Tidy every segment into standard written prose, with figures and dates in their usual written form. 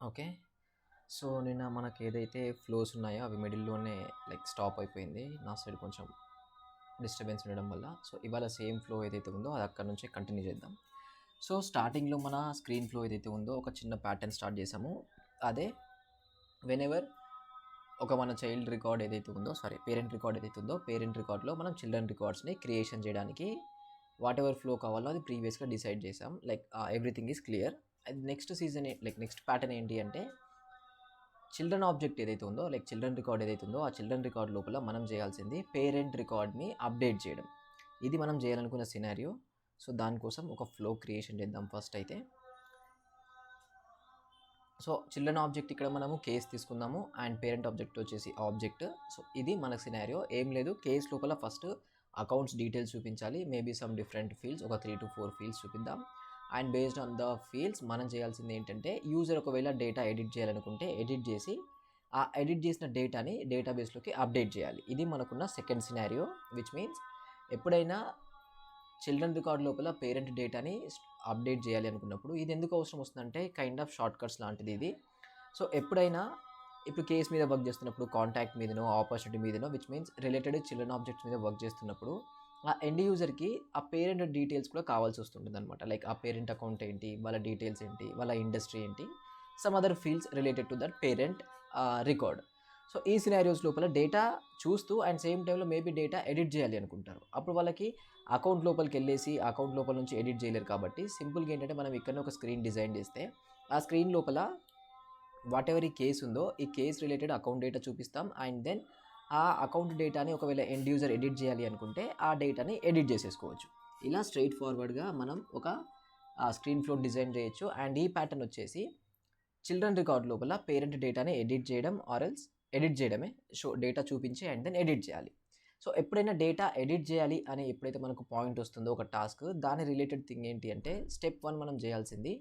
Okay. So, నిన్న మనకేదైతే flows ఉన్నాయో అవి మిడిల్‌లోనే స్టాప్ అయిపోయింది. నా సైడ్ కొంచెం డిస్టర్బెన్స్ ఉండడం వల్ల. సో, ఇవాళ సేమ్ ఫ్లో ఏదైతే ఉందో అది అక్కడి నుంచే కంటిన్యూ చేద్దాం. సో, స్టార్టింగ్‌లో మన స్క్రీన్ ఫ్లో ఏదైతే ఉందో ఒక చిన్న ప్యాటర్న్ స్టార్ట్ చేసాము. అదే వెనెవర్ ఒక మన చైల్డ్ రికార్డ్ ఏదైతే ఉందో పేరెంట్ రికార్డ్ ఏదైతే ఉందో పేరెంట్ రికార్డ్‌లో మనం చిల్డ్రన్ రికార్డ్స్‌ని క్రియేషన్ చేయడానికి వాటెవర్ ఫ్లో కావాలో అది ప్రీవియస్‌గా డిసైడ్ చేసాం. Everything is clear. అది నెక్స్ట్ సీజన్ నెక్స్ట్ ప్యాటర్న్ ఏంటి అంటే చిల్డ్రన్ ఆబ్జెక్ట్ ఏదైతే ఉందో చిల్డ్రన్ రికార్డ్ ఏదైతే ఉందో ఆ చిల్డ్రన్ రికార్డ్ లోపల మనం చేయాల్సింది పేరెంట్ రికార్డ్ని అప్డేట్ చేయడం. ఇది మనం చేయాలనుకున్న సినారియో. సో దానికోసం ఒక ఫ్లో క్రియేషన్ చేద్దాం ఫస్ట్ అయితే. సో చిల్డ్రన్ ఆబ్జెక్ట్ ఇక్కడ మనము కేస్ తీసుకుందాము అండ్ పేరెంట్ ఆబ్జెక్ట్ వచ్చేసి ఆబ్జెక్ట్. సో ఇది మన సినారియో. ఏం లేదు, కేస్ లోపల ఫస్ట్ అకౌంట్స్ డీటెయిల్స్ చూపించాలి. మేబీ సమ్ డిఫరెంట్ ఫీల్డ్స్, ఒక 3 to 4 ఫీల్డ్స్ చూపిద్దాం. And based on the fields మనం చేయాల్సింది ఏంటంటే యూజర్ ఒకవేళ డేటా ఎడిట్ చేయాలనుకుంటే ఎడిట్ చేసి ఆ ఎడిట్ చేసిన డేటాని డేటాబేస్లోకి అప్డేట్ చేయాలి. ఇది మనకున్న సెకండ్ సినారియో. విచ్ మీన్స్ ఎప్పుడైనా చిల్డ్రన్ రికార్డ్ లోపల పేరెంట్ డేటాని అప్డేట్ చేయాలి అనుకున్నప్పుడు ఇది ఎందుకు అవసరం వస్తుందంటే కైండ్ ఆఫ్ షార్ట్ కట్స్ లాంటిది ఇది. సో ఎప్పుడైనా ఇప్పుడు కేస్ మీద వర్క్ చేస్తున్నప్పుడు కాంటాక్ట్ మీదనో ఆపర్చునిటీ మీదనో which means related children objects మీద వర్క్ చేస్తున్నప్పుడు ఆ ఎండ్ యూజర్కి ఆ పేరెంట్ డీటెయిల్స్ కూడా కావాల్సి వస్తుంటుంది అనమాట. ఆ పేరెంట్ అకౌంట్ ఏంటి, వాళ్ళ డీటెయిల్స్ ఏంటి, వాళ్ళ ఇండస్ట్రీ ఏంటి, some other fields related to that parent record. So ఈ సినారియోస్ లోపల డేటా చూస్తూ అండ్ సేమ్ టైంలో మేబీ డేటా ఎడిట్ చేయాలి అనుకుంటారు. అప్పుడు వాళ్ళకి అకౌంట్ లోపలికి వెళ్ళేసి అకౌంట్ లోపల నుంచి ఎడిట్ చేయలేరు. కాబట్టి సింపుల్గా ఏంటంటే మనం ఇక్కడనే ఒక స్క్రీన్ డిజైన్ చేస్తే ఆ స్క్రీన్ లోపల వాట్ ఎవర్ ఈ కేస్ ఉందో ఈ కేస్ రిలేటెడ్ అకౌంట్ డేటా చూపిస్తాం. అండ్ దెన్ ఆ అకౌంట్ డేటాని ఒకవేళ ఎండ్ యూజర్ ఎడిట్ చేయాలి అనుకుంటే ఆ డేటాని ఎడిట్ చేసేసుకోవచ్చు. ఇలా స్ట్రైట్ ఫార్వర్డ్గా మనం ఒక స్క్రీన్ ఫ్లో డిజైన్ చేయొచ్చు. అండ్ ఈ ప్యాటర్న్ వచ్చేసి చిల్డ్రన్ రికార్డ్ లోపల పేరెంట్ డేటాని ఎడిట్ చేయడం ఆర్ ఎల్స్ ఎడిట్ చేయడమే. డేటా చూపించి అండ్ దెన్ ఎడిట్ చేయాలి. సో ఎప్పుడైనా డేటా ఎడిట్ చేయాలి అని ఎప్పుడైతే మనకు పాయింట్ వస్తుందో ఒక టాస్క్, దాని రిలేటెడ్ థింగ్ ఏంటి అంటే స్టెప్ 1 మనం చేయాల్సింది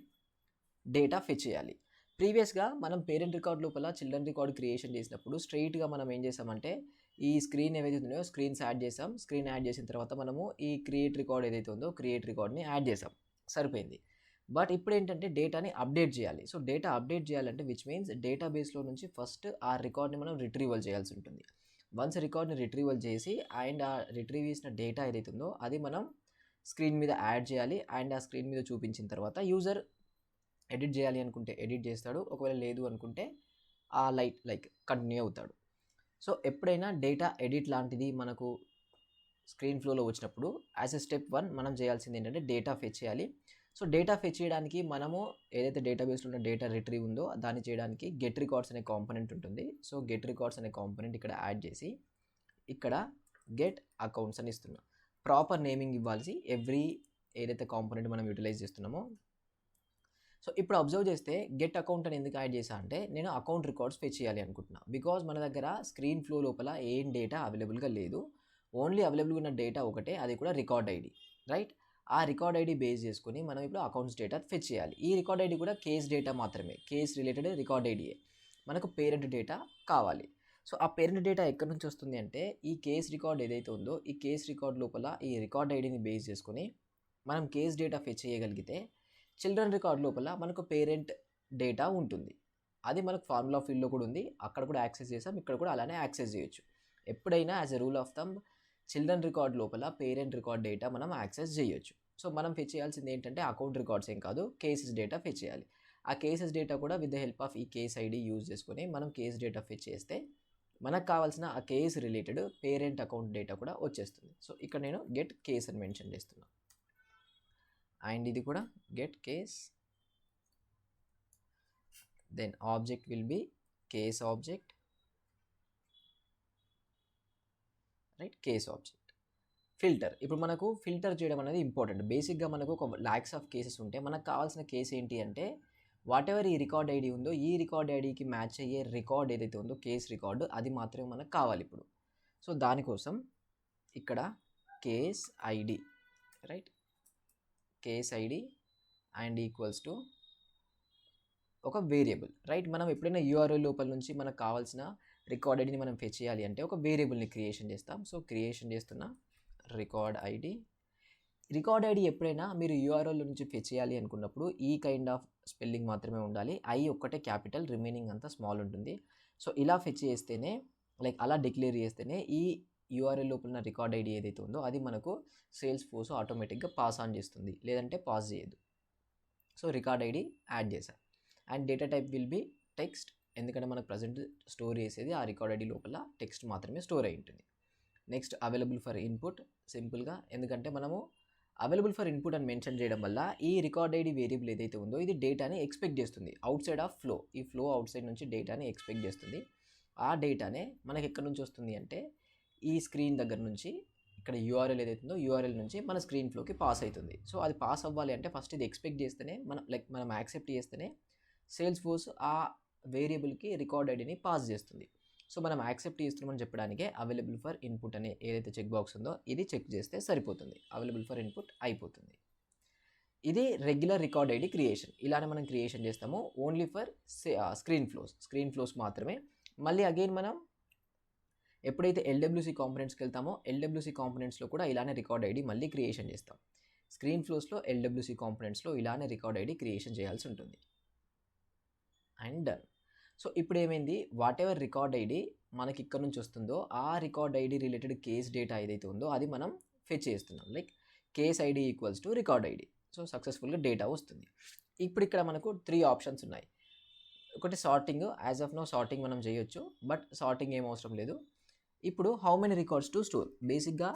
డేటా ఫెచ్ చేయాలి. ప్రీవియస్గా మనం పేరెంట్ రికార్డ్ లోపల చిల్డ్రన్ రికార్డ్ క్రియేషన్ చేసినప్పుడు స్ట్రైట్గా మనం ఏం చేసామంటే ఈ స్క్రీన్ ఏవైతే ఉన్నాయో స్క్రీన్స్ యాడ్ చేసాం. స్క్రీన్ యాడ్ చేసిన తర్వాత మనము ఈ క్రియేట్ రికార్డ్ ఏదైతే ఉందో క్రియేట్ రికార్డ్ని యాడ్ చేసాం, సరిపోయింది. బట్ ఇప్పుడు ఏంటంటే డేటాని అప్డేట్ చేయాలి. సో డేటా అప్డేట్ చేయాలంటే విచ్ మీన్స్ డేటాబేస్లో నుంచి ఫస్ట్ ఆ రికార్డ్ని మనం రిట్రీవల్ చేయాల్సి ఉంటుంది. వన్స్ రికార్డ్ని రిట్రీవల్ చేసి అండ్ ఆ రిట్రీవ్ చేసిన డేటా ఏదైతే ఉందో అది మనం స్క్రీన్ మీద యాడ్ చేయాలి. అండ్ ఆ స్క్రీన్ మీద చూపించిన తర్వాత యూజర్ ఎడిట్ చేయాలి అనుకుంటే ఎడిట్ చేస్తాడు, ఒకవేళ లేదు అనుకుంటే ఆ కంటిన్యూ అవుతాడు. సో ఎప్పుడైనా డేటా ఎడిట్ లాంటిది మనకు స్క్రీన్ ఫ్లోలో వచ్చినప్పుడు యాజ్ ఎ స్టెప్ 1 మనం చేయాల్సింది ఏంటంటే డేటా ఫెచ్ చేయాలి. సో డేటా ఫెచ్ చేయడానికి మనము ఏదైతే డేటాబేస్లో ఉన్న డేటా రిట్రీవ్ ఉందో దాన్ని చేయడానికి గెట్ రికార్డ్స్ అనే కాంపోనెంట్ ఉంటుంది. సో గెట్ రికార్డ్స్ అనే కాంపోనెంట్ ఇక్కడ యాడ్ చేసి ఇక్కడ గెట్ అకౌంట్స్ అని ఇస్తున్నాం. ప్రాపర్ నేమింగ్ ఇవ్వాల్సి ఎవ్రీ ఏదైతే కాంపోనెంట్ మనం యూటిలైజ్ చేస్తున్నామో. సో ఇప్పుడు అబ్జర్వ్ చేస్తే గెట్ అకౌంట్ అని ఎందుకు యాడ్ చేశా అంటే నేను అకౌంట్ రికార్డ్స్ ఫెచ్ చేయాలి అనుకుంటున్నా. బికాజ్ మన దగ్గర స్క్రీన్ ఫ్లో లోపల ఏం డేటా అవైలబుల్గా లేదు. ఓన్లీ అవైలబుల్గా ఉన్న డేటా ఒకటే, అది కూడా రికార్డ్ ఐడి, రైట్? ఆ రికార్డ్ ఐడి బేస్ చేసుకుని మనం ఇప్పుడు అకౌంట్స్ డేటా ఫెచ్ చేయాలి. ఈ రికార్డ్ ఐడి కూడా కేస్ డేటా మాత్రమే, కేస్ రిలేటెడ్ రికార్డ్ ఐడియే. మనకు పేరెంట్ డేటా కావాలి. సో ఆ పేరెంట్ డేటా ఎక్కడి నుంచి వస్తుంది అంటే ఈ కేస్ రికార్డ్ ఏదైతే ఉందో ఈ కేస్ రికార్డ్ లోపల ఈ రికార్డ్ ఐడిని బేస్ చేసుకుని మనం కేస్ డేటా ఫెచ్ చేయగలిగితే చిల్డ్రన్ రికార్డ్ లోపల మనకు పేరెంట్ డేటా ఉంటుంది. అది మనకు ఫార్ములా ఫీల్డ్లో కూడా ఉంది, అక్కడ కూడా యాక్సెస్ చేసాం, ఇక్కడ కూడా అలానే యాక్సెస్ చేయొచ్చు. ఎప్పుడైనా as a rule of thumb children record లోపల పేరెంట్ రికార్డ్ డేటా మనం యాక్సెస్ చేయొచ్చు. సో మనం ఫెచ్ చేయాల్సింది ఏంటంటే అకౌంట్ రికార్డ్స్ ఏం కాదు, కేసెస్ డేటా ఫెచ్ చేయాలి. ఆ కేసెస్ డేటా కూడా విత్ ద హెల్ప్ ఆఫ్ ఈ కేస్ ఐడి యూజ్ చేసుకొని మనం కేస్ డేటా ఫెచ్ చేస్తే మనకు కావాల్సిన ఆ case related parent account data కూడా వచ్చేస్తుంది. సో ఇక్కడ నేను గెట్ కేస్ అని మెన్షన్ చేస్తున్నాను. అండ్ ఇది కూడా get case, then object will be case object, right? Case object. Filter, ఇప్పుడు మనకు ఫిల్టర్ చేయడం అనేది ఇంపార్టెంట్. బేసిక్గా మనకు ఒక ల్యాక్స్ ఆఫ్ కేసెస్ ఉంటే మనకు కావాల్సిన కేసు ఏంటి అంటే వాట్ ఎవర్ ఈ రికార్డ్ ఐడి ఉందో ఈ రికార్డ్ ఐడికి మ్యాచ్ అయ్యే రికార్డ్ ఏదైతే ఉందో కేస్ రికార్డు, అది మాత్రమే మనకు కావాలి ఇప్పుడు. సో దానికోసం ఇక్కడ case ID, right? Case ID and equals to ఒక వేరియబుల్, రైట్? మనం ఎప్పుడైనా యూఆర్ఎల్ లోపల నుంచి మనకు కావాల్సిన రికార్డ్ ఐడిని మనం ఫెచ్ చేయాలి అంటే ఒక వేరియబుల్ని క్రియేషన్ చేస్తాం. సో క్రియేషన్ చేస్తున్న రికార్డ్ ఐడి రికార్డ్ ఐడి ఎప్పుడైనా మీరు యూఆర్ఎల్ నుంచి ఫెచ్ చేయాలి అనుకున్నప్పుడు ఈ కైండ్ ఆఫ్ స్పెల్లింగ్ మాత్రమే ఉండాలి. ఐ ఒక్కటే క్యాపిటల్, రిమైనింగ్ అంతా స్మాల్ ఉంటుంది. సో ఇలా ఫెచ్ చేస్తేనే, లైక్ అలా డిక్లేర్ చేస్తేనే ఈ యూఆర్ఎల్ లోపల ఉన్న రికార్డ్ ఐడి ఏదైతే ఉందో అది మనకు సేల్స్ ఫోర్స్ ఆటోమేటిక్గా పాస్ ఆన్ చేస్తుంది, లేదంటే పాస్ చేయదు. సో రికార్డ్ ఐడి యాడ్ చేశాను. And data type will be text, ఎందుకంటే మనకు ప్రజెంట్ స్టోర్ చేసేది ఆ రికార్డ్ ఐడి లోపల టెక్స్ట్ మాత్రమే స్టోర్ అయి ఉంటుంది. నెక్స్ట్ అవైలబుల్ ఫర్ ఇన్పుట్, సింపుల్గా ఎందుకంటే మనము అవైలబుల్ ఫర్ ఇన్పుట్ అని మెన్షన్ చేయడం వల్ల ఈ రికార్డ్ ఐడి వేరియబుల్ ఏదైతే ఉందో ఇది డేటాని ఎక్స్పెక్ట్ చేస్తుంది అవుట్ సైడ్ ఆఫ్ ఫ్లో. ఈ ఫ్లో అవుట్ సైడ్ నుంచి డేటాని ఎక్స్పెక్ట్ చేస్తుంది. ఆ డేటానే మనకి ఎక్కడి నుంచి వస్తుంది అంటే ఈ స్క్రీన్ దగ్గర నుంచి, ఇక్కడ యూఆర్ఎల్ ఏదైతే ఉందో యూఆర్ఎల్ నుంచి మన స్క్రీన్ ఫ్లోకి పాస్ అవుతుంది. సో అది పాస్ అవ్వాలి అంటే ఫస్ట్ ఇది ఎక్స్పెక్ట్ చేస్తేనే మనం యాక్సెప్ట్ చేస్తేనే సేల్స్ ఫోర్స్ ఆ వేరియబుల్కి రికార్డ్ ఐడిని పాస్ చేస్తుంది. సో మనం యాక్సెప్ట్ చేస్తున్నామని చెప్పడానికే అవైలబుల్ ఫర్ ఇన్పుట్ అనే ఏదైతే చెక్ బాక్స్ ఉందో ఇది చెక్ చేస్తే సరిపోతుంది, అవైలబుల్ ఫర్ ఇన్పుట్ అయిపోతుంది. ఇది రెగ్యులర్ రికార్డ్ ఐడి క్రియేషన్. ఇలానే మనం క్రియేషన్ చేస్తాము ఓన్లీ ఫర్ స్క్రీన్ ఫ్లోస్ మాత్రమే. మళ్ళీ అగైన్ మనం ఎప్పుడైతే ఎల్డబ్ల్యూసీ కాంపోనెంట్స్కి వెళ్తామో ఎల్డబ్ల్యూసీ కాంపోనెంట్స్లో కూడా ఇలానే రికార్డ్ ఐడి మళ్ళీ క్రియేషన్ చేస్తాం. స్క్రీన్ ఫ్లోస్లో ఎల్డబ్ల్యూసీ కాంపోనెంట్స్లో ఇలానే రికార్డ్ ఐడి క్రియేషన్ చేయాల్సి ఉంటుంది. And done. సో ఇప్పుడు ఏమైంది, వాట్ ఎవర్ రికార్డ్ ఐడి మనకి ఇక్కడ నుంచి వస్తుందో ఆ record ID related case data ఏదైతే ఉందో అది మనం ఫెచ్ చేస్తున్నాం. Like case ID equals to record ID. So సక్సెస్ఫుల్గా డేటా వస్తుంది. ఇప్పుడు ఇక్కడ మనకు 3 ఆప్షన్స్ ఉన్నాయి. ఒకటి sorting, as of no sorting మనం చేయొచ్చు, బట్ సార్టింగ్ ఏం అవసరం లేదు. ఇప్పుడు how many records to store. బేసిక్గా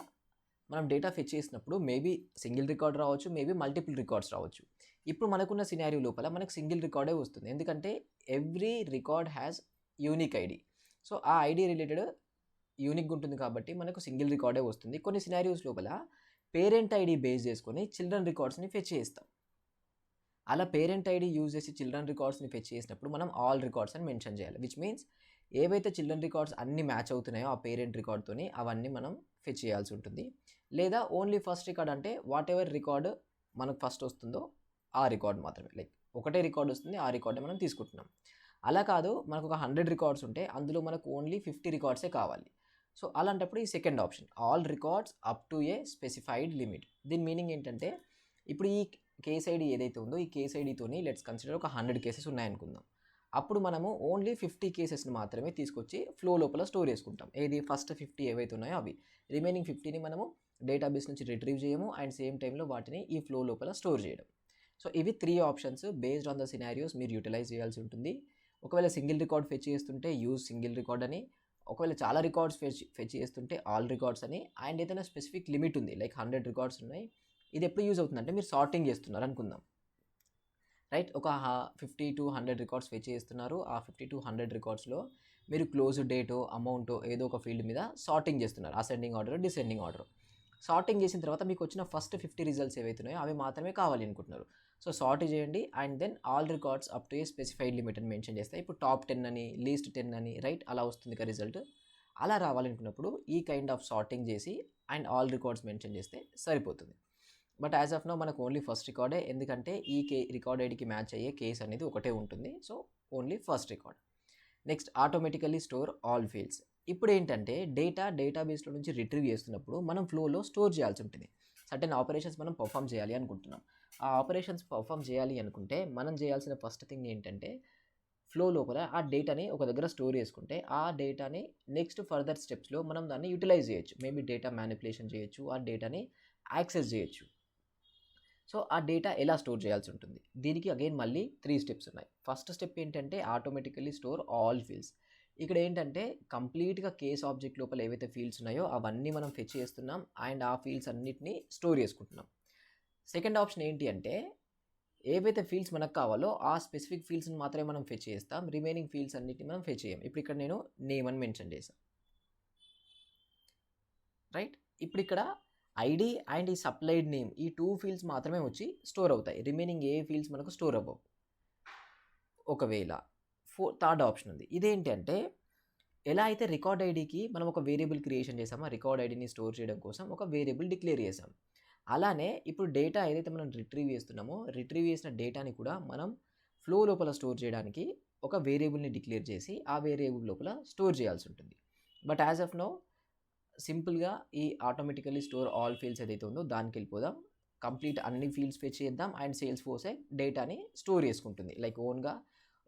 మనం డేటా ఫెచ్ చేసినప్పుడు మేబీ సింగిల్ రికార్డ్ రావచ్చు, మేబీ మల్టిపుల్ రికార్డ్స్ రావచ్చు. ఇప్పుడు మనకున్న సినారియో లోపల మనకు సింగిల్ రికార్డే వస్తుంది, ఎందుకంటే every record has unique ID. So ఆ ఐడి రిలేటెడ్ యూనిక్గా ఉంటుంది కాబట్టి మనకు సింగిల్ రికార్డే వస్తుంది. కొన్ని సినారియోస్ లోపల పేరెంట్ ఐడి బేస్ చేసుకొని చిల్డ్రన్ రికార్డ్స్ని ఫెచ్ చేస్తాం. అలా పేరెంట్ ఐడి యూజ్ చేసి చిల్డ్రన్ రికార్డ్స్ని ఫెచ్ చేసినప్పుడు మనం ఆల్ రికార్డ్స్ అని మెన్షన్ చేయాలి. విచ్ మీన్స్ ఏవైతే చిల్డ్రన్ రికార్డ్స్ అన్ని మ్యాచ్ అవుతున్నాయో ఆ పేరెంట్ రికార్డ్తోని అవన్నీ మనం ఫెచ్ చేయాల్సి ఉంటుంది. లేదా ఓన్లీ ఫస్ట్ రికార్డ్ అంటే వాట్ ఎవర్ రికార్డ్ మనకు ఫస్ట్ వస్తుందో ఆ రికార్డ్ మాత్రమే, లైక్ ఒకటే రికార్డ్ వస్తుంది ఆ రికార్డే మనం తీసుకుంటున్నాం. అలా కాదు, మనకు ఒక 100 రికార్డ్స్ ఉంటే అందులో మనకు ఓన్లీ 50 రికార్డ్సే కావాలి. సో అలాంటప్పుడు ఈ second option all records up to a specified limit. దీని మీనింగ్ ఏంటంటే ఇప్పుడు ఈ కేస్ ఐడి ఏదైతే ఉందో ఈ కేస్ ఐడితోని లెట్స్ కన్సిడర్ ఒక 100 కేసెస్ ఉన్నాయనుకుందాం. అప్పుడు మనము ఓన్లీ 50 కేసెస్ని మాత్రమే తీసుకొచ్చి ఫ్లో లోపల స్టోర్ చేసుకుంటాం. ఏది ఫస్ట్ 50 ఏవైతే ఉన్నాయో అవి, రిమైనింగ్ 50ని మనము డేటాబేస్ నుంచి రిట్రీవ్ చేయము అండ్ సేమ్ టైంలో వాటిని ఈ ఫ్లో లోపల స్టోర్ చేయడం. సో ఇవి 3 options based on the scenarios మీరు యూటిలైజ్ చేయాల్సి ఉంటుంది. ఒకవేళ సింగిల్ రికార్డ్ ఫెచ్ చేస్తుంటే యూజ్ సింగిల్ రికార్డ్ అని, ఒకవేళ చాలా రికార్డ్స్ ఫెచ్ చేస్తుంటే ఆల్ రికార్డ్స్ అని, అండ్ ఏదైనా స్పెసిఫిక్ లిమిట్ ఉంది లైక్ 100 రికార్డ్స్ ఉన్నాయి. ఇది ఎప్పుడు యూజ్ అవుతుందంటే మీరు సార్టింగ్ చేస్తున్నారు అనుకుందాం, రైట్? ఒక 50 to 100 రికార్డ్స్ ఫెచ్ చేస్తున్నారు. ఆ 50 to 100 రికార్డ్స్లో మీరు క్లోజ్ డేటో అమౌంటో ఏదో ఒక ఫీల్డ్ మీద సార్టింగ్ చేస్తున్నారు, ascending order descending order. Sorting చేసిన తర్వాత మీకు వచ్చిన ఫస్ట్ 50 రిజల్ట్స్ ఏవైతున్నాయో అవి మాత్రమే కావాలి అనుకుంటున్నారు. సో సార్ట్ చేయండి and then all records up to a specified limit అని మెన్షన్ చేస్తే ఇప్పుడు టాప్ 10 అని లీస్ట్ 10 అని, రైట్? అలా వస్తుంది కదా రిజల్ట్. అలా రావాలనుకున్నప్పుడు ఈ కైండ్ ఆఫ్ సార్టింగ్ చేసి అండ్ ఆల్ రికార్డ్స్ మెన్షన్ చేస్తే సరిపోతుంది. బట్ యాజ్ ఆఫ్ నో మనకు ఓన్లీ ఫస్ట్ రికార్డే, ఎందుకంటే ఈ రికార్డ్ ఐడికి మ్యాచ్ అయ్యే కేస్ అనేది ఒకటే ఉంటుంది. So only first record. Next automatically store all fields. ఇప్పుడు ఏంటంటే డేటాబేస్లో నుంచి రిట్రీవ్ చేస్తున్నప్పుడు మనం ఫ్లోలో స్టోర్ చేయాల్సి ఉంటుంది. సర్టెన్ ఆపరేషన్స్ మనం పర్ఫామ్ చేయాలి అనుకుంటున్నాం. ఆ ఆపరేషన్స్ పర్ఫామ్ చేయాలి అనుకుంటే మనం చేయాల్సిన ఫస్ట్ థింగ్ ఏంటంటే ఫ్లో లోపల ఆ డేటాని ఒక దగ్గర స్టోర్ చేసుకుంటే ఆ డేటాని నెక్స్ట్ ఫర్దర్ స్టెప్స్లో మనం దాన్ని యూటిలైజ్ చేయొచ్చు. మేబీ డేటా మ్యానిపులేషన్ చేయొచ్చు, ఆ డేటాని యాక్సెస్ చేయొచ్చు. సో ఆ డేటా ఎలా స్టోర్ చేయాల్సి ఉంటుంది, దీనికి అగైన్ మళ్ళీ 3 స్టెప్స్ ఉన్నాయి. ఫస్ట్ స్టెప్ ఏంటంటే ఆటోమేటికల్లీ స్టోర్ ఆల్ ఫీల్డ్స్. ఇక్కడ ఏంటంటే కంప్లీట్గా కేస్ ఆబ్జెక్ట్ లోపల ఏవైతే ఫీల్డ్స్ ఉన్నాయో అవన్నీ మనం ఫెచ్ చేస్తున్నాం అండ్ ఆ ఫీల్డ్స్ అన్నిటిని స్టోర్ చేసుకుంటున్నాం. సెకండ్ ఆప్షన్ ఏంటి అంటే ఏవైతే ఫీల్డ్స్ మనకు కావాలో ఆ స్పెసిఫిక్ ఫీల్డ్స్ని మాత్రమే మనం ఫెచ్ చేస్తాం, రిమైనింగ్ ఫీల్డ్స్ అన్నిటిని మనం ఫెచ్ చేయం. ఇప్పుడు ఇక్కడ నేను నేమ్ అని మెన్షన్ చేశాను, రైట్? ఇప్పుడు ఇక్కడ ఐడి అండ్ ఈ సప్లైడ్ నేమ్ ఈ 2 ఫీల్డ్స్ మాత్రమే వచ్చి స్టోర్ అవుతాయి, రిమైనింగ్ ఏ ఫీల్డ్స్ మనకు స్టోర్ అవ్వవు. ఒకవేళ థర్డ్ ఆప్షన్ ఉంది. ఇదేంటి అంటే ఎలా అయితే రికార్డ్ ఐడికి మనం ఒక వేరియబుల్ క్రియేషన్ చేసామో ఆ రికార్డ్ ఐడిని స్టోర్ చేయడం కోసం ఒక వేరియబుల్ డిక్లేర్ చేసాం, అలానే ఇప్పుడు డేటా ఏదైతే మనం రిట్రీవ్ చేస్తున్నామో రిట్రీవ్ చేసిన డేటాని కూడా మనం ఫ్లో లోపల స్టోర్ చేయడానికి ఒక వేరియబుల్ని డిక్లేర్ చేసి ఆ వేరియబుల్ లోపల స్టోర్ చేయాల్సి ఉంటుంది. బట్ యాజ్ ఆఫ్ నో సింపుల్గా ఈ ఆటోమేటికల్లీ స్టోర్ ఆల్ ఫీల్డ్స్ ఏదైతే ఉందో దానికి వెళ్ళిపోదాం. కంప్లీట్ అన్ని ఫీల్డ్స్ ఫెచ్ చేద్దాం అండ్ సేల్స్ ఫోర్సే డేటాని స్టోర్ చేసుకుంటుంది. లైక్ ఓన్గా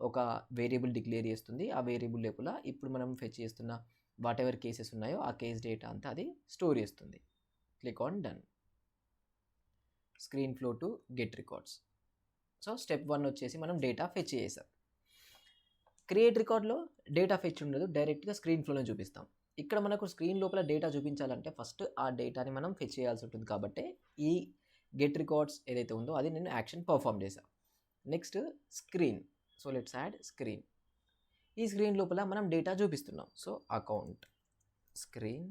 ఒక వేరియబుల్ డిక్లేర్ చేస్తుంది. ఆ వేరియబుల్ లోపల ఇప్పుడు మనం ఫెచ్ చేస్తున్న వాట్ ఎవర్ కేసెస్ ఉన్నాయో ఆ కేస్ డేటా అంతా అది స్టోర్ చేస్తుంది. Click on done. Screen flow to get records. So step 1 వచ్చేసి మనం డేటా ఫెచ్ చేసాం. క్రియేట్ రికార్డ్లో డేటా ఫెచ్ ఉండదు, డైరెక్ట్గా స్క్రీన్ ఫ్లోనే చూపిస్తాం. ఇక్కడ మనకు స్క్రీన్ లోపల డేటా చూపించాలంటే ఫస్ట్ ఆ డేటాని మనం ఫెచ్ చేయాల్సి ఉంటుంది. కాబట్టి ఈ గెట్ రికార్డ్స్ ఏదైతే ఉందో అది నేను యాక్షన్ పర్ఫామ్ చేశాను. Next screen. So let's add screen. ఈ స్క్రీన్ లోపల మనం డేటా చూపిస్తున్నాం. సో అకౌంట్ స్క్రీన్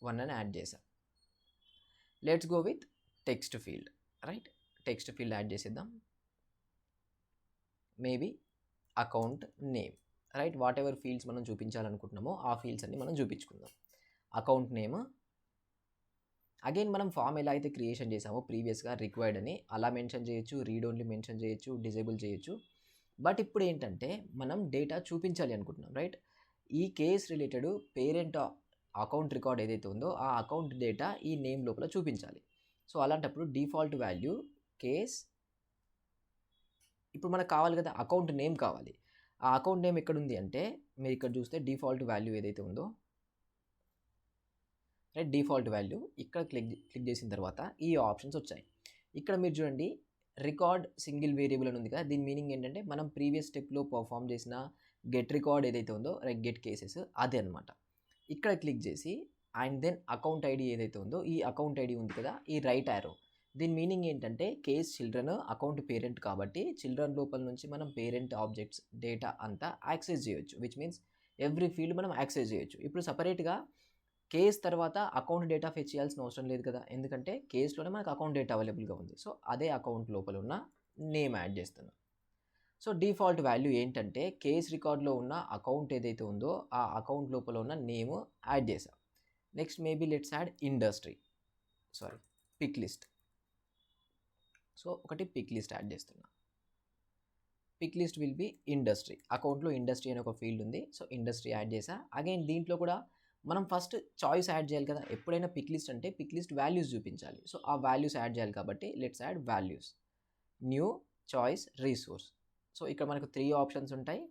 1 అని యాడ్ చేసాం. Let's go with text field. Right, text field add చేసేద్దాం. Maybe account name. Right, whatever fields మనం చూపించాలనుకుంటున్నామో ఆ ఫీల్డ్స్ అన్ని మనం చూపించుకుందాం. Account name. అగైన్ మనం ఫామ్ ఎలా అయితే క్రియేషన్ చేసామో ప్రీవియస్గా రిక్వైర్డ్ అని అలా మెన్షన్ చేయొచ్చు, రీడ్ ఓన్లీ మెన్షన్ చేయొచ్చు, డిజేబుల్ చేయొచ్చు. బట్ ఇప్పుడు ఏంటంటే మనం డేటా చూపించాలి అనుకుంటున్నాం. రైట్, ఈ case related parent account record ఏదైతే ఉందో ఆ అకౌంట్ డేటా ఈ నేమ్ లోపల చూపించాలి. సో అలాంటప్పుడు డిఫాల్ట్ వాల్యూ కేస్. ఇప్పుడు మనకు కావాలి కదా అకౌంట్ నేమ్ కావాలి. ఆ అకౌంట్ నేమ్ ఎక్కడుంది అంటే మీరు ఇక్కడ చూస్తే డిఫాల్ట్ వాల్యూ ఏదైతే ఉందో, రైట్, డిఫాల్ట్ వాల్యూ ఇక్కడ క్లిక్ చేసిన తర్వాత ఈ ఆప్షన్స్ వచ్చాయి. ఇక్కడ మీరు చూడండి రికార్డ్ సింగిల్ వేరియబుల్ అని ఉంది కదా. దీని మీనింగ్ ఏంటంటే మనం ప్రీవియస్ స్టెప్లో పర్ఫామ్ చేసిన గెట్ రికార్డ్ ఏదైతే ఉందో లైక్ గెట్ కేసెస్ అదే అనమాట. ఇక్కడ క్లిక్ చేసి అండ్ దెన్ అకౌంట్ ఐడి ఏదైతే ఉందో ఈ అకౌంట్ ఐడి ఉంది కదా, ఈ రైట్ యారో. దీని మీనింగ్ ఏంటంటే కేస్ చిల్డ్రన్, అకౌంట్ పేరెంట్ కాబట్టి చిల్డ్రన్ లోపల నుంచి మనం పేరెంట్ ఆబ్జెక్ట్స్ డేటా అంతా యాక్సెస్ చేయొచ్చు. విచ్ మీన్స్ ఎవ్రీ ఫీల్డ్ మనం యాక్సెస్ చేయొచ్చు. ఇప్పుడు సపరేట్గా కేస్ తర్వాత అకౌంట్ డేటా ఫెచ్ చేయాల్సిన అవసరం లేదు కదా, ఎందుకంటే కేస్లోనే మనకు అకౌంట్ డేటా అవైలబుల్గా ఉంది. సో అదే అకౌంట్ లోపల ఉన్న నేమ్ యాడ్ చేస్తున్నాం. సో డిఫాల్ట్ వాల్యూ ఏంటంటే కేస్ రికార్డ్లో ఉన్న అకౌంట్ ఏదైతే ఉందో ఆ అకౌంట్ లోపల ఉన్న నేమ్ యాడ్ చేసాం. Next maybe let's add industry, pick list. So ఒకటి పిక్ లిస్ట్ యాడ్ చేస్తున్నా. Pick list will be industry. అకౌంట్లో ఇండస్ట్రీ అనే ఒక ఫీల్డ్ ఉంది. సో ఇండస్ట్రీ యాడ్ చేసా. అగైన్ దీంట్లో కూడా మనం ఫస్ట్ చాయిస్ యాడ్ చేయాలి కదా. ఎప్పుడైనా పిక్ లిస్ట్ అంటే పిక్ లిస్ట్ వాల్యూస్ చూపించాలి. సో ఆ వాల్యూస్ యాడ్ చేయాలి కాబట్టి let's add values. New choice resource. So ఇక్కడ మనకు 3 ఆప్షన్స్ ఉంటాయి.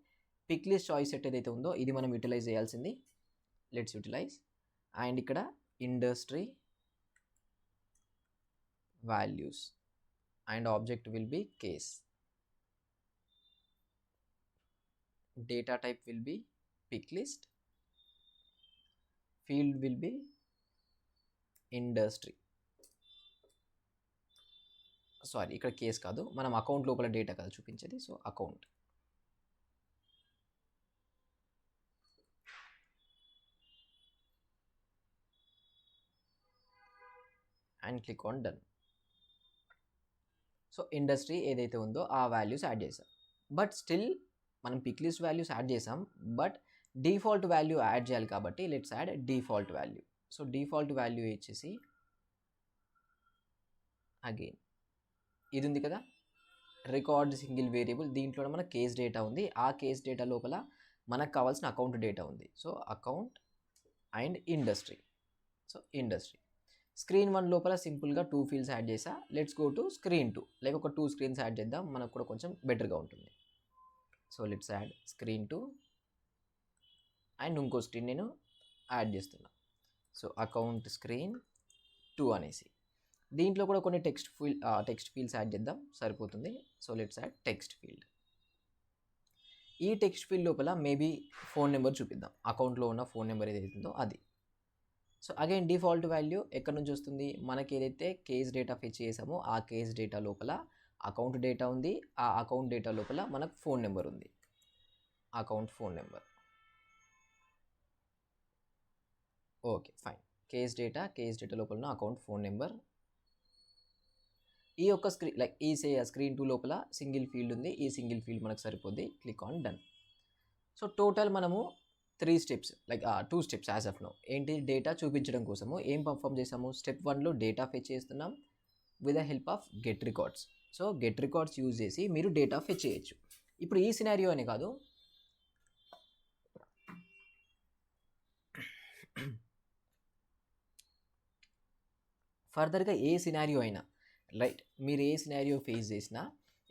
పిక్ లిస్ట్ చాయిస్ సెట్ ఏదైతే ఉందో ఇది మనం యూటిలైజ్ చేయాల్సింది. Let's utilize. అండ్ ఇక్కడ industry values and object will be case. Data type will be pick list. Field will be industry. Sorry, ఇక్కడ కేస్ కాదు, మనం అకౌంట్ లోపల డేటా కదా చూపించేది. So account. And click on done. So industry ఏదైతే ఉందో ఆ వాల్యూస్ యాడ్ చేసాం. బట్ స్టిల్ మనం పిక్ లిస్ట్ వాల్యూస్ యాడ్ చేసాం, బట్ డిఫాల్ట్ వాల్యూ యాడ్ చేయాలి కాబట్టి let's add default value. So default value ఇచ్చేసి అగైన్ ఇది ఉంది కదా రికార్డ్ సింగిల్ వేరియబుల్, దీంట్లో మన కేస్ డేటా ఉంది. ఆ కేస్ డేటా లోపల మనకు కావాల్సిన అకౌంట్ డేటా ఉంది. So account and industry. So industry. Screen 1 లోపల సింపుల్గా 2 ఫీల్డ్స్ యాడ్ చేసా. Let's go to screen 2. Like ఒక 2 స్క్రీన్స్ యాడ్ చేద్దాం, మనకు కూడా కొంచెం బెటర్గా ఉంటుంది. So let's add screen 2 and ఇంకో స్క్రీన్ నేను యాడ్ చేస్తున్నా. సో అకౌంట్ స్క్రీన్ 2 అనేసి దీంట్లో కూడా కొన్ని టెక్స్ట్ ఫీల్డ్స్ యాడ్ చేద్దాం, సరిపోతుంది. So let's add text field. ఈ టెక్స్ట్ ఫీల్డ్ లోపల మేబీ ఫోన్ నెంబర్ చూపిద్దాం, అకౌంట్లో ఉన్న ఫోన్ నెంబర్ ఏదైతుందో అది. సో అగైన్ డిఫాల్ట్ వాల్యూ ఎక్కడి నుంచి వస్తుంది, మనకి ఏదైతే కేస్ డేటా ఫెచ్ చేసామో ఆ కేస్ డేటా లోపల అకౌంట్ డేటా ఉంది. ఆ అకౌంట్ డేటా లోపల మనకు ఫోన్ నెంబర్ ఉంది, account phone number. Okay fine. Case data లోపల ఉన్న అకౌంట్ ఫోన్ నెంబర్. ఈ యొక్క స్క్రీన్ 2 లోపల సింగిల్ ఫీల్డ్ ఉంది. ఈ సింగిల్ ఫీల్డ్ మనకు సరిపోద్ది. Click on done. So total మనము 3 steps 2 steps as of no. ఏంటి, డేటా చూపించడం కోసము ఏం పర్ఫామ్ చేసాము, స్టెప్ 1లో డేటా ఫెచ్ చేస్తున్నాం with the help of get records. So get records use చేసి మీరు డేటా ఫెచ్ చేయొచ్చు. ఇప్పుడు ఈ సినారియో అని కాదు, ఫర్దర్గా ఏ సినారియో అయినా రైట్, మీరు ఏ సినారియో ఫేస్ చేసినా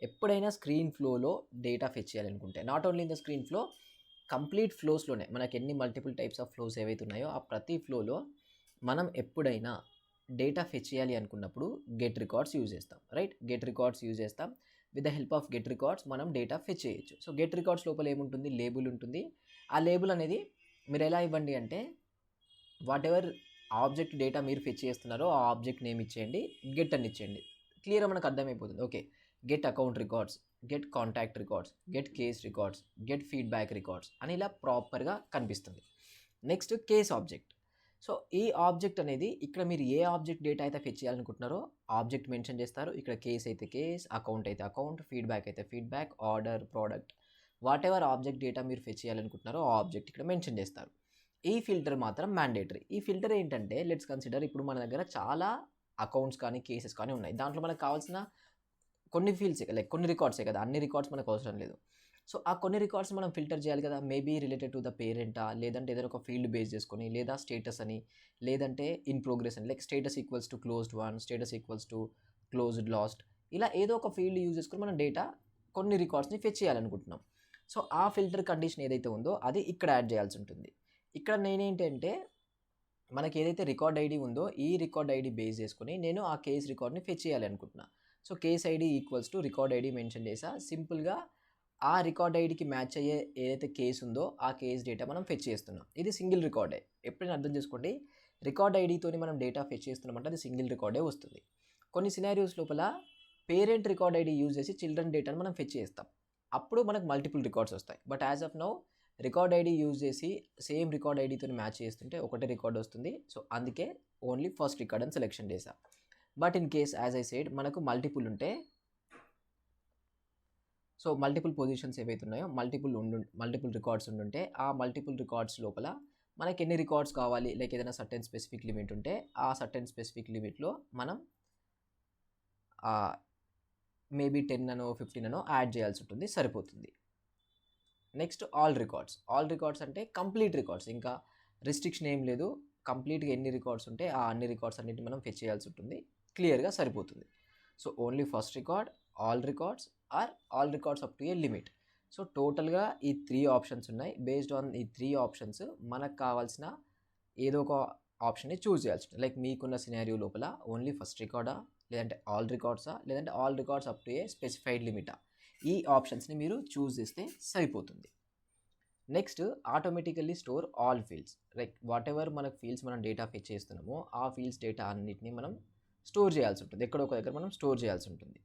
ఎప్పుడైనా స్క్రీన్ ఫ్లోలో డేటా ఫెచ్ చేయాలనుకుంటే, not only in the screen flow, complete ఫ్లోస్లోనే మనకి ఎన్ని మల్టిపుల్ టైప్స్ ఆఫ్ ఫ్లోస్ ఏవైతే ఉన్నాయో ఆ ప్రతి ఫ్లోలో మనం ఎప్పుడైనా డేటా ఫెచ్ చేయాలి అనుకున్నప్పుడు గెట్ రికార్డ్స్ యూజ్ చేస్తాం. రైట్, గెట్ రికార్డ్స్ యూజ్ చేస్తాం. With the help of get records మనం డేటా ఫెచ్ చేయొచ్చు. సో గెట్ రికార్డ్స్ లోపల ఏముంటుంది, లేబుల్ ఉంటుంది. ఆ లేబుల్ అనేది మీరు ఎలా ఇవ్వండి అంటే, వాట్ ఎవర్ ఆబ్జెక్ట్ డేటా మీరు ఫెచ్ చేస్తున్నారో ఆ ఆబ్జెక్ట్ నేమ్ ఇచ్చేయండి, గెట్ అని ఇచ్చేయండి. క్లియర్గా మనకు అర్థమైపోతుంది. Okay, get account records, get contact records, get case records, get feedback records అని ఇలా ప్రాపర్గా కనిపిస్తుంది. Next case object. సో ఈ ఆబ్జెక్ట్ అనేది ఇక్కడ మీరు ఏ ఆబ్జెక్ట్ డేటా అయితే ఫెచ్ చేయాలనుకుంటున్నారో ఆబ్జెక్ట్ మెన్షన్ చేస్తారు. ఇక్కడ కేస్ అయితే కేస్, అకౌంట్ అయితే అకౌంట్, ఫీడ్బ్యాక్ అయితే feedback, order, product, what ever object data మీరు ఫెచ్ చేయాలనుకుంటున్నారో ఆ ఆబ్జెక్ట్ ఇక్కడ మెన్షన్ చేస్తారు. ఈ ఫిల్టర్ మాత్రం మ్యాండేటరీ. ఈ ఫిల్టర్ ఏంటంటే, లెట్స్ కన్సిడర్ ఇప్పుడు మన దగ్గర చాలా అకౌంట్స్ కానీ కేసెస్ కానీ ఉన్నాయి. దాంట్లో మనకు కావాల్సిన కొన్ని ఫీల్డ్సే, లైక్ కొన్ని రికార్డ్సే కదా, అన్ని రికార్డ్స్ మనకు అవసరం లేదు. సో ఆ కొన్ని రికార్డ్స్ మనం ఫిల్టర్ చేయాలి కదా, మేబీ రిలేటెడ్ టు ద పేరెంటా, లేదంటే ఏదైనా ఒక ఫీల్డ్ బేస్ చేసుకొని, లేదా స్టేటస్ అని, లేదంటే ఇన్ ప్రోగ్రెస్ అని, like status equals to closed one, status equals to closed last, ఇలా ఏదో ఒక ఫీల్డ్ యూజ్ చేసుకొని మనం డేటా కొన్ని రికార్డ్స్ని ఫెచ్ చేయాలనుకుంటున్నాం. సో ఆ ఫిల్టర్ కండిషన్ ఏదైతే ఉందో అది ఇక్కడ యాడ్ చేయాల్సి ఉంటుంది. ఇక్కడ నేనేంటంటే, మనకి ఏదైతే రికార్డ్ ఐడి ఉందో ఈ రికార్డ్ ఐడి బేస్ చేసుకొని నేను ఆ కేస్ రికార్డ్ని ఫెచ్ చేయాలి అనుకుంటున్నా. So case ID equals to record ID mention చేసా. సింపుల్గా ఆ రికార్డ్ ఐడికి మ్యాచ్ అయ్యే ఏదైతే కేసు ఉందో ఆ కేస్ డేటా మనం ఫెచ్ చేస్తున్నాం. ఇది సింగిల్ రికార్డే. ఎప్పుడైనా అర్థం చేసుకోండి, రికార్డ్ ఐడితోని మనం డేటా ఫెచ్ చేస్తున్నామంటే అది సింగిల్ రికార్డే వస్తుంది. కొన్ని సినారియోస్ లోపల పేరెంట్ రికార్డ్ ఐడి యూజ్ చేసి చిల్డ్రన్ డేటాను మనం ఫెచ్ చేస్తాం, అప్పుడు మనకు మల్టిపుల్ రికార్డ్స్ వస్తాయి. But as of now record ID use చేసి సేమ్ రికార్డ్ ఐడితో మ్యాచ్ చేస్తుంటే ఒకటే రికార్డ్ వస్తుంది. సో అందుకే ఓన్లీ ఫస్ట్ రికార్డ్ అని సెలెక్షన్ చేసా. But in case as I said మనకు మల్టిపుల్ ఉంటే, సో మల్టిపుల్ పొజిషన్స్ ఏవైతే ఉన్నాయో మల్టిపుల్ రికార్డ్స్ ఉండుంటే ఆ మల్టిపుల్ రికార్డ్స్ లోపల మనకి ఎన్ని రికార్డ్స్ కావాలి, లైక్ ఏదైనా సర్టెన్ స్పెసిఫిక్ లిమిట్ ఉంటే ఆ సర్టెన్ స్పెసిఫిక్ లిమిట్లో మనం మేబీ 10 అనో 15 అనో యాడ్ చేయాల్సి ఉంటుంది, సరిపోతుంది. నెక్స్ట్ ఆల్ రికార్డ్స్ అంటే కంప్లీట్ రికార్డ్స్, ఇంకా రిస్ట్రిక్షన్ ఏం లేదు. కంప్లీట్గా ఎన్ని రికార్డ్స్ ఉంటే ఆ అన్ని రికార్డ్స్ అన్నింటిని మనం ఫెచ్ చేయాల్సి ఉంటుంది, క్లియర్గా సరిపోతుంది. So only first record, all records or all records up to a limit. So టోటల్గా ఈ 3 ఆప్షన్స్ ఉన్నాయి. బేస్డ్ ఆన్ ఈ 3 ఆప్షన్స్ మనకు కావాల్సిన ఏదో ఒక ఆప్షన్ని చూస్ చేయాల్సి ఉంటుంది. లైక్ మీకున్న సినారియో లోపల ఓన్లీ ఫస్ట్ రికార్డా, లేదంటే ఆల్ రికార్డ్సా, లేదంటే all records up to a specified లిమిటా, ఈ ఆప్షన్స్ని మీరు చూస్ చేస్తే సరిపోతుంది. Next automatically store all fields, like whatever మనకు ఫీల్డ్స్ మనం డేటా ఫెచ్ చేస్తున్నామో ఆ ఫీల్డ్స్ డేటా అన్నిటిని మనం స్టోర్ చేయాల్సి ఉంటుంది, ఎక్కడో ఒక దగ్గర మనం స్టోర్ చేయాల్సి ఉంటుంది.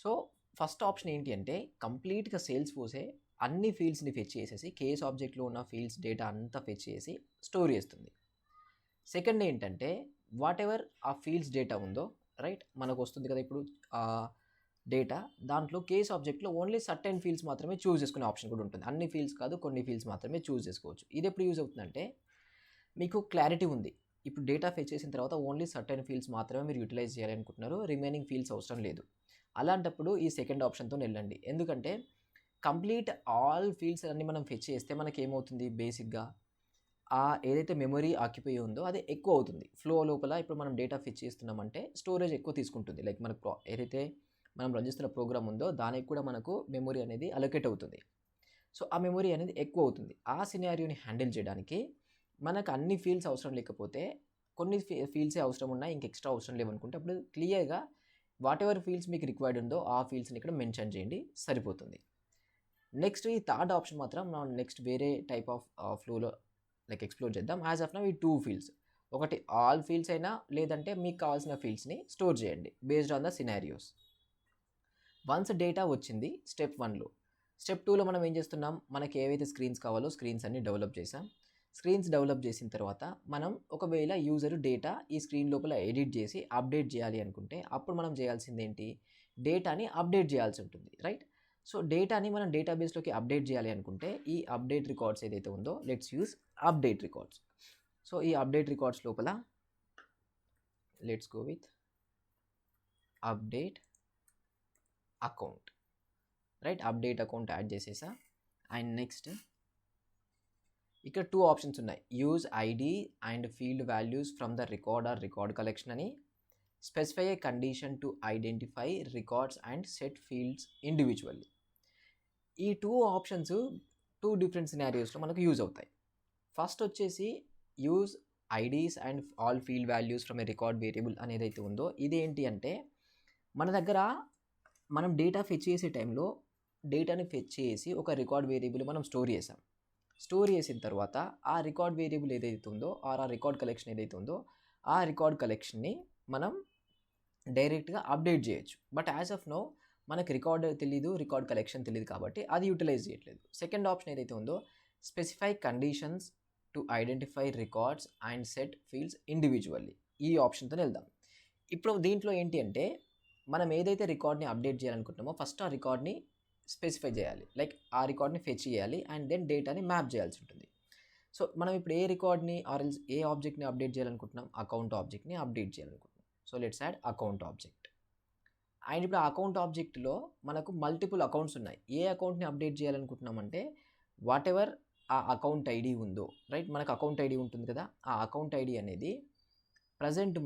సో ఫస్ట్ ఆప్షన్ ఏంటి అంటే, కంప్లీట్గా సేల్స్ ఫోర్సే అన్ని ఫీల్డ్స్ని ఫెచ్ చేసేసి కేస్ ఆబ్జెక్ట్లో ఉన్న ఫీల్డ్స్ డేటా అంతా ఫెచ్ చేసి స్టోర్ చేస్తుంది. సెకండ్ ఏంటంటే, వాట్ ఎవర్ ఆ ఫీల్డ్స్ డేటా ఉందో రైట్, మనకు వస్తుంది కదా ఇప్పుడు డేటా, దాంట్లో కేస్ ఆబ్జెక్ట్లో ఓన్లీ సర్టెన్ ఫీల్డ్స్ మాత్రమే చూస్ చేసుకునే ఆప్షన్ కూడా ఉంటుంది. అన్ని ఫీల్డ్స్ కాదు, కొన్ని ఫీల్డ్స్ మాత్రమే చూస్ చేసుకోవచ్చు. ఇది ఎప్పుడు యూజ్ అవుతుందంటే, మీకు క్లారిటీ ఉంది, ఇప్పుడు డేటా ఫెచ్ చేసిన తర్వాత ఓన్లీ సర్టెన్ ఫీల్డ్స్ మాత్రమే మీరు యూటిలైజ్ చేయాలనుకుంటున్నారు, రిమైనింగ్ ఫీల్డ్స్ అవసరం లేదు. అలాంటప్పుడు ఈ సెకండ్ ఆప్షన్తో వెళ్ళండి. ఎందుకంటే కంప్లీట్ ఆల్ ఫీల్డ్స్ అన్ని మనం ఫెచ్ చేస్తే మనకి ఏమవుతుంది, బేసిక్గా ఏదైతే మెమరీ ఆక్యుపై ఉందో అది ఎక్కువ అవుతుంది. ఫ్లో లోపల ఇప్పుడు మనం డేటా ఫెచ్ చేస్తున్నామంటే స్టోరేజ్ ఎక్కువ తీసుకుంటుంది. లైక్ మనకు ఏదైతే మనం రన్ చేస్తున్న ప్రోగ్రామ్ ఉందో దానికి కూడా మనకు మెమరీ అనేది అలొకేట్ అవుతుంది. సో ఆ మెమరీ అనేది ఎక్కువ అవుతుంది. ఆ సినారియోని హ్యాండిల్ చేయడానికి మనకు అన్ని ఫీల్డ్స్ అవసరం లేకపోతే కొన్ని ఫీల్డ్సే అవసరం ఉన్నాయి, ఇంక ఎక్స్ట్రా అవసరం లేవనుకుంటే అప్పుడు క్లియర్గా వాట్ ఎవర్ ఫీల్డ్స్ మీకు రిక్వైర్డ్ ఉందో ఆ ఫీల్డ్స్ని ఇక్కడ మెన్షన్ చేయండి, సరిపోతుంది. నెక్స్ట్ ఈ థర్డ్ ఆప్షన్ మాత్రం మనం నెక్స్ట్ వేరే టైప్ ఆఫ్ ఫ్లోలో లైక్ ఎక్స్ప్లోర్ చేద్దాం. యాజ్ ఆఫ్ నౌ ఈ 2 ఫీల్డ్స్, ఒకటి ఆల్ ఫీల్డ్స్ అయినా లేదంటే మీకు కావాల్సిన ఫీల్డ్స్ని స్టోర్ చేయండి based on the scenarios. Once data వచ్చింది స్టెప్ 1లో. స్టెప్ 2లో మనం ఏం చేస్తున్నాం, మనకి ఏవైతే స్క్రీన్స్ కావాలో స్క్రీన్స్ అన్ని డెవలప్ చేసాం. స్క్రీన్స్ డెవలప్ చేసిన తర్వాత మనం ఒకవేళ యూజర్ డేటా ఈ స్క్రీన్ లోపల ఎడిట్ చేసి అప్డేట్ చేయాలి అనుకుంటే అప్పుడు మనం చేయాల్సింది ఏంటి, డేటాని అప్డేట్ చేయాల్సి ఉంటుంది రైట్. సో డేటాని మనం డేటాబేస్లోకి అప్డేట్ చేయాలి అనుకుంటే ఈ అప్డేట్ రికార్డ్స్ ఏదైతే ఉందో let's use update records. So ఈ అప్డేట్ రికార్డ్స్ లోపల let's go with update account right. Update account add చేసేసా. అండ్ నెక్స్ట్ ఇక్కడ 2 ఆప్షన్స్ ఉన్నాయి. Use ID and field values from the record or record collection అని, specify a condition to identify records and set fields individually. ఈ 2 options 2 different సినారియోస్లో మనకు use అవుతాయి. First వచ్చేసి use IDs and all field values from A record variable అనేది అయితే ఉందో, ఇదేంటి అంటే మన దగ్గర మనం డేటా ఫెచ్ చేసే టైంలో డేటాని ఫెచ్ చేసి ఒక రికార్డ్ వేరియబుల్ మనం స్టోర్ చేసాం. స్టోర్ చేసిన తర్వాత ఆ రికార్డ్ వేరియబుల్ ఏదైతే ఉందో ఆ రికార్డ్ కలెక్షన్ ఏదైతే ఉందో ఆ రికార్డ్ కలెక్షన్ని మనం డైరెక్ట్గా అప్డేట్ చేయొచ్చు. బట్ యాజ్ ఆఫ్ నో మనకి రికార్డ్ తెలీదు, రికార్డ్ కలెక్షన్ తెలియదు కాబట్టి అది యూటిలైజ్ చేయట్లేదు. సెకండ్ ఆప్షన్ ఏదైతే ఉందో specify conditions to identify records and set fields individually, ఈ ఆప్షన్తో వెళ్దాం. ఇప్పుడు దీంట్లో ఏంటి అంటే మనం ఏదైతే రికార్డ్ని అప్డేట్ చేయాలనుకుంటున్నామో ఫస్ట్ ఆ రికార్డ్ని స్పెసిఫై చేయాలి, లైక్ ఆ రికార్డ్ని ఫెచ్ చేయాలి అండ్ దెన్ డేటాని మ్యాప్ చేయాల్సి ఉంటుంది. సో మనం ఇప్పుడు ఏ రికార్డ్ని ఆర్ఎల్స్ ఏ ఆబ్జెక్ట్ని అప్డేట్ చేయాలనుకుంటున్నాం, అకౌంట్ ఆబ్జెక్ట్ని అప్డేట్ చేయాలనుకుంటున్నాం. So let's add account object. And ఇప్పుడు అకౌంట్ ఆబ్జెక్ట్లో మనకు మల్టిపుల్ అకౌంట్స్ ఉన్నాయి. ఏ అకౌంట్ని అప్డేట్ చేయాలనుకుంటున్నామంటే వాట్ ఎవర్ ఆ అకౌంట్ ఐడి ఉందో, రైట్, మనకు అకౌంట్ ఐడి ఉంటుంది కదా, ఆ అకౌంట్ ఐడి అనేది ప్రజెంట్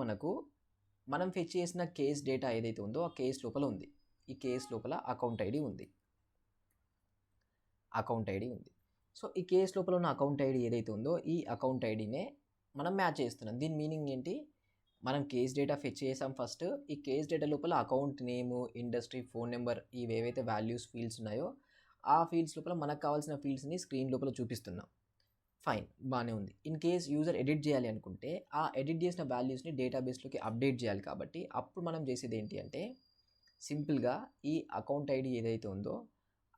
మనం ఫెచ్ చేసిన కేస్ డేటా ఏదైతే ఉందో ఆ కేస్ లోపల ఉంది. ఈ కేస్ లోపల అకౌంట్ ఐడి ఉంది. సో ఈ కేస్ లోపల ఉన్న అకౌంట్ ఐడి ఏదైతే ఉందో ఈ అకౌంట్ ఐడినే మనం మ్యాచ్ చేస్తున్నాం. దీని మీనింగ్ ఏంటి, మనం కేస్ డేటా ఫెచ్ చేసాం ఫస్ట్. ఈ కేస్ డేటా లోపల అకౌంట్ నేము, ఇండస్ట్రీ, ఫోన్ నెంబర్, ఇవి ఏవైతే వాల్యూస్ ఫీల్డ్స్ ఉన్నాయో ఆ ఫీల్డ్స్ లోపల మనకు కావాల్సిన ఫీల్డ్స్ని స్క్రీన్ లోపల చూపిస్తున్నాం. ఫైన్, బాగానే ఉంది. ఇన్ కేస్ యూజర్ ఎడిట్ చేయాలి అనుకుంటే ఆ ఎడిట్ చేసిన వాల్యూస్ని డేటాబేస్లోకి అప్డేట్ చేయాలి కాబట్టి అప్పుడు మనం చేసేది ఏంటి అంటే సింపుల్గా ఈ అకౌంట్ ఐడి ఏదైతే ఉందో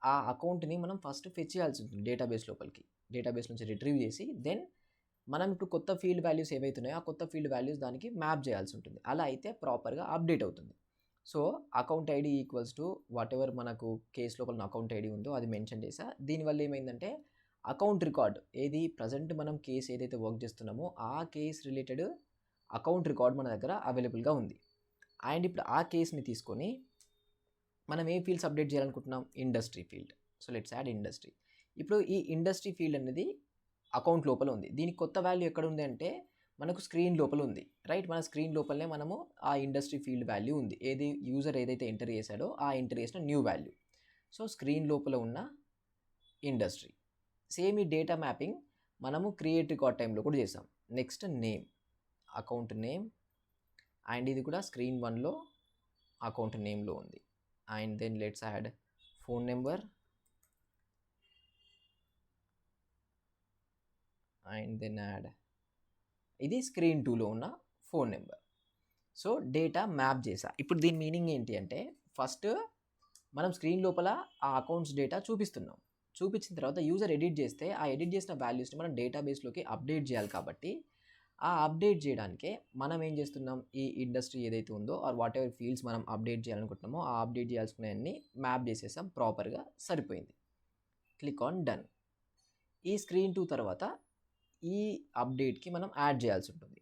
ఆ అకౌంట్ని మనం ఫస్ట్ ఫెచ్ చేయాల్సి ఉంటుంది డేటాబేస్ లోపలికి. డేటాబేస్ నుంచి రిట్రీవ్ చేసి దెన్ మనం ఇప్పుడు కొత్త ఫీల్డ్ వాల్యూస్ ఏవైతే ఉన్నాయో ఆ కొత్త ఫీల్డ్ వాల్యూస్ దానికి మ్యాప్ చేయాల్సి ఉంటుంది. అలా అయితే ప్రాపర్గా అప్డేట్ అవుతుంది. So account ID equals to what ever మనకు కేస్ లోపల అకౌంట్ ఐడి ఉందో అది మెన్షన్ చేసా. దీనివల్ల ఏమైందంటే అకౌంట్ రికార్డ్ ఏది ప్రజెంట్ మనం కేస్ ఏదైతే వర్క్ చేస్తున్నామో ఆ కేస్ రిలేటెడ్ అకౌంట్ రికార్డ్ మన దగ్గర అవైలబుల్గా ఉంది. అండ్ ఇప్పుడు ఆ కేస్ని తీసుకొని మనం ఏ ఫీల్డ్స్ అప్డేట్ చేయాలనుకుంటున్నాం, industry field. So let's add industry. ఇప్పుడు ఈ ఇండస్ట్రీ ఫీల్డ్ అనేది అకౌంట్ లోపల ఉంది. దీనికి కొత్త వాల్యూ ఎక్కడ ఉంది అంటే మనకు స్క్రీన్ లోపల ఉంది, రైట్. మన స్క్రీన్ లోపలనే మనము ఆ ఇండస్ట్రీ ఫీల్డ్ వాల్యూ ఉంది, ఏది యూజర్ ఏదైతే ఎంటర్ చేశాడో ఆ ఎంటర్ చేసిన న్యూ వాల్యూ. సో స్క్రీన్ లోపల ఉన్న ఇండస్ట్రీ. సేమ్ ఈ డేటా మ్యాపింగ్ మనము క్రియేట్ రికార్డ్ టైంలో కూడా చేసాం. Next name, account name, and ఇది కూడా స్క్రీన్ 1లో అకౌంట్ నేమ్లో ఉంది. And then let's add phone number and then add ఇది స్క్రీన్ 2లో ఉన్న phone number. So data map చేసా. ఇప్పుడు దీని మీనింగ్ ఏంటి అంటే ఫస్ట్ మనం స్క్రీన్ లోపల ఆ అకౌంట్స్ డేటా చూపిస్తున్నాం. చూపించిన తర్వాత యూజర్ ఎడిట్ చేస్తే ఆ ఎడిట్ చేసిన వాల్యూస్ని మనం డేటాబేస్లోకి అప్డేట్ చేయాలి కాబట్టి ఆ అప్డేట్ చేయడానికే మనం ఏం చేస్తున్నాం, ఈ ఇండస్ట్రీ ఏదైతే ఉందో ఆర్ వాట్ ఎవర్ ఫీల్డ్స్ మనం అప్డేట్ చేయాలనుకుంటున్నామో ఆ అప్డేట్ చేయాల్సుకునేవన్నీ మ్యాప్ చేసేసాం. ప్రాపర్గా సరిపోయింది. Click on done. ఈ స్క్రీన్ 2 తర్వాత ఈ అప్డేట్కి మనం యాడ్ చేయాల్సి ఉంటుంది.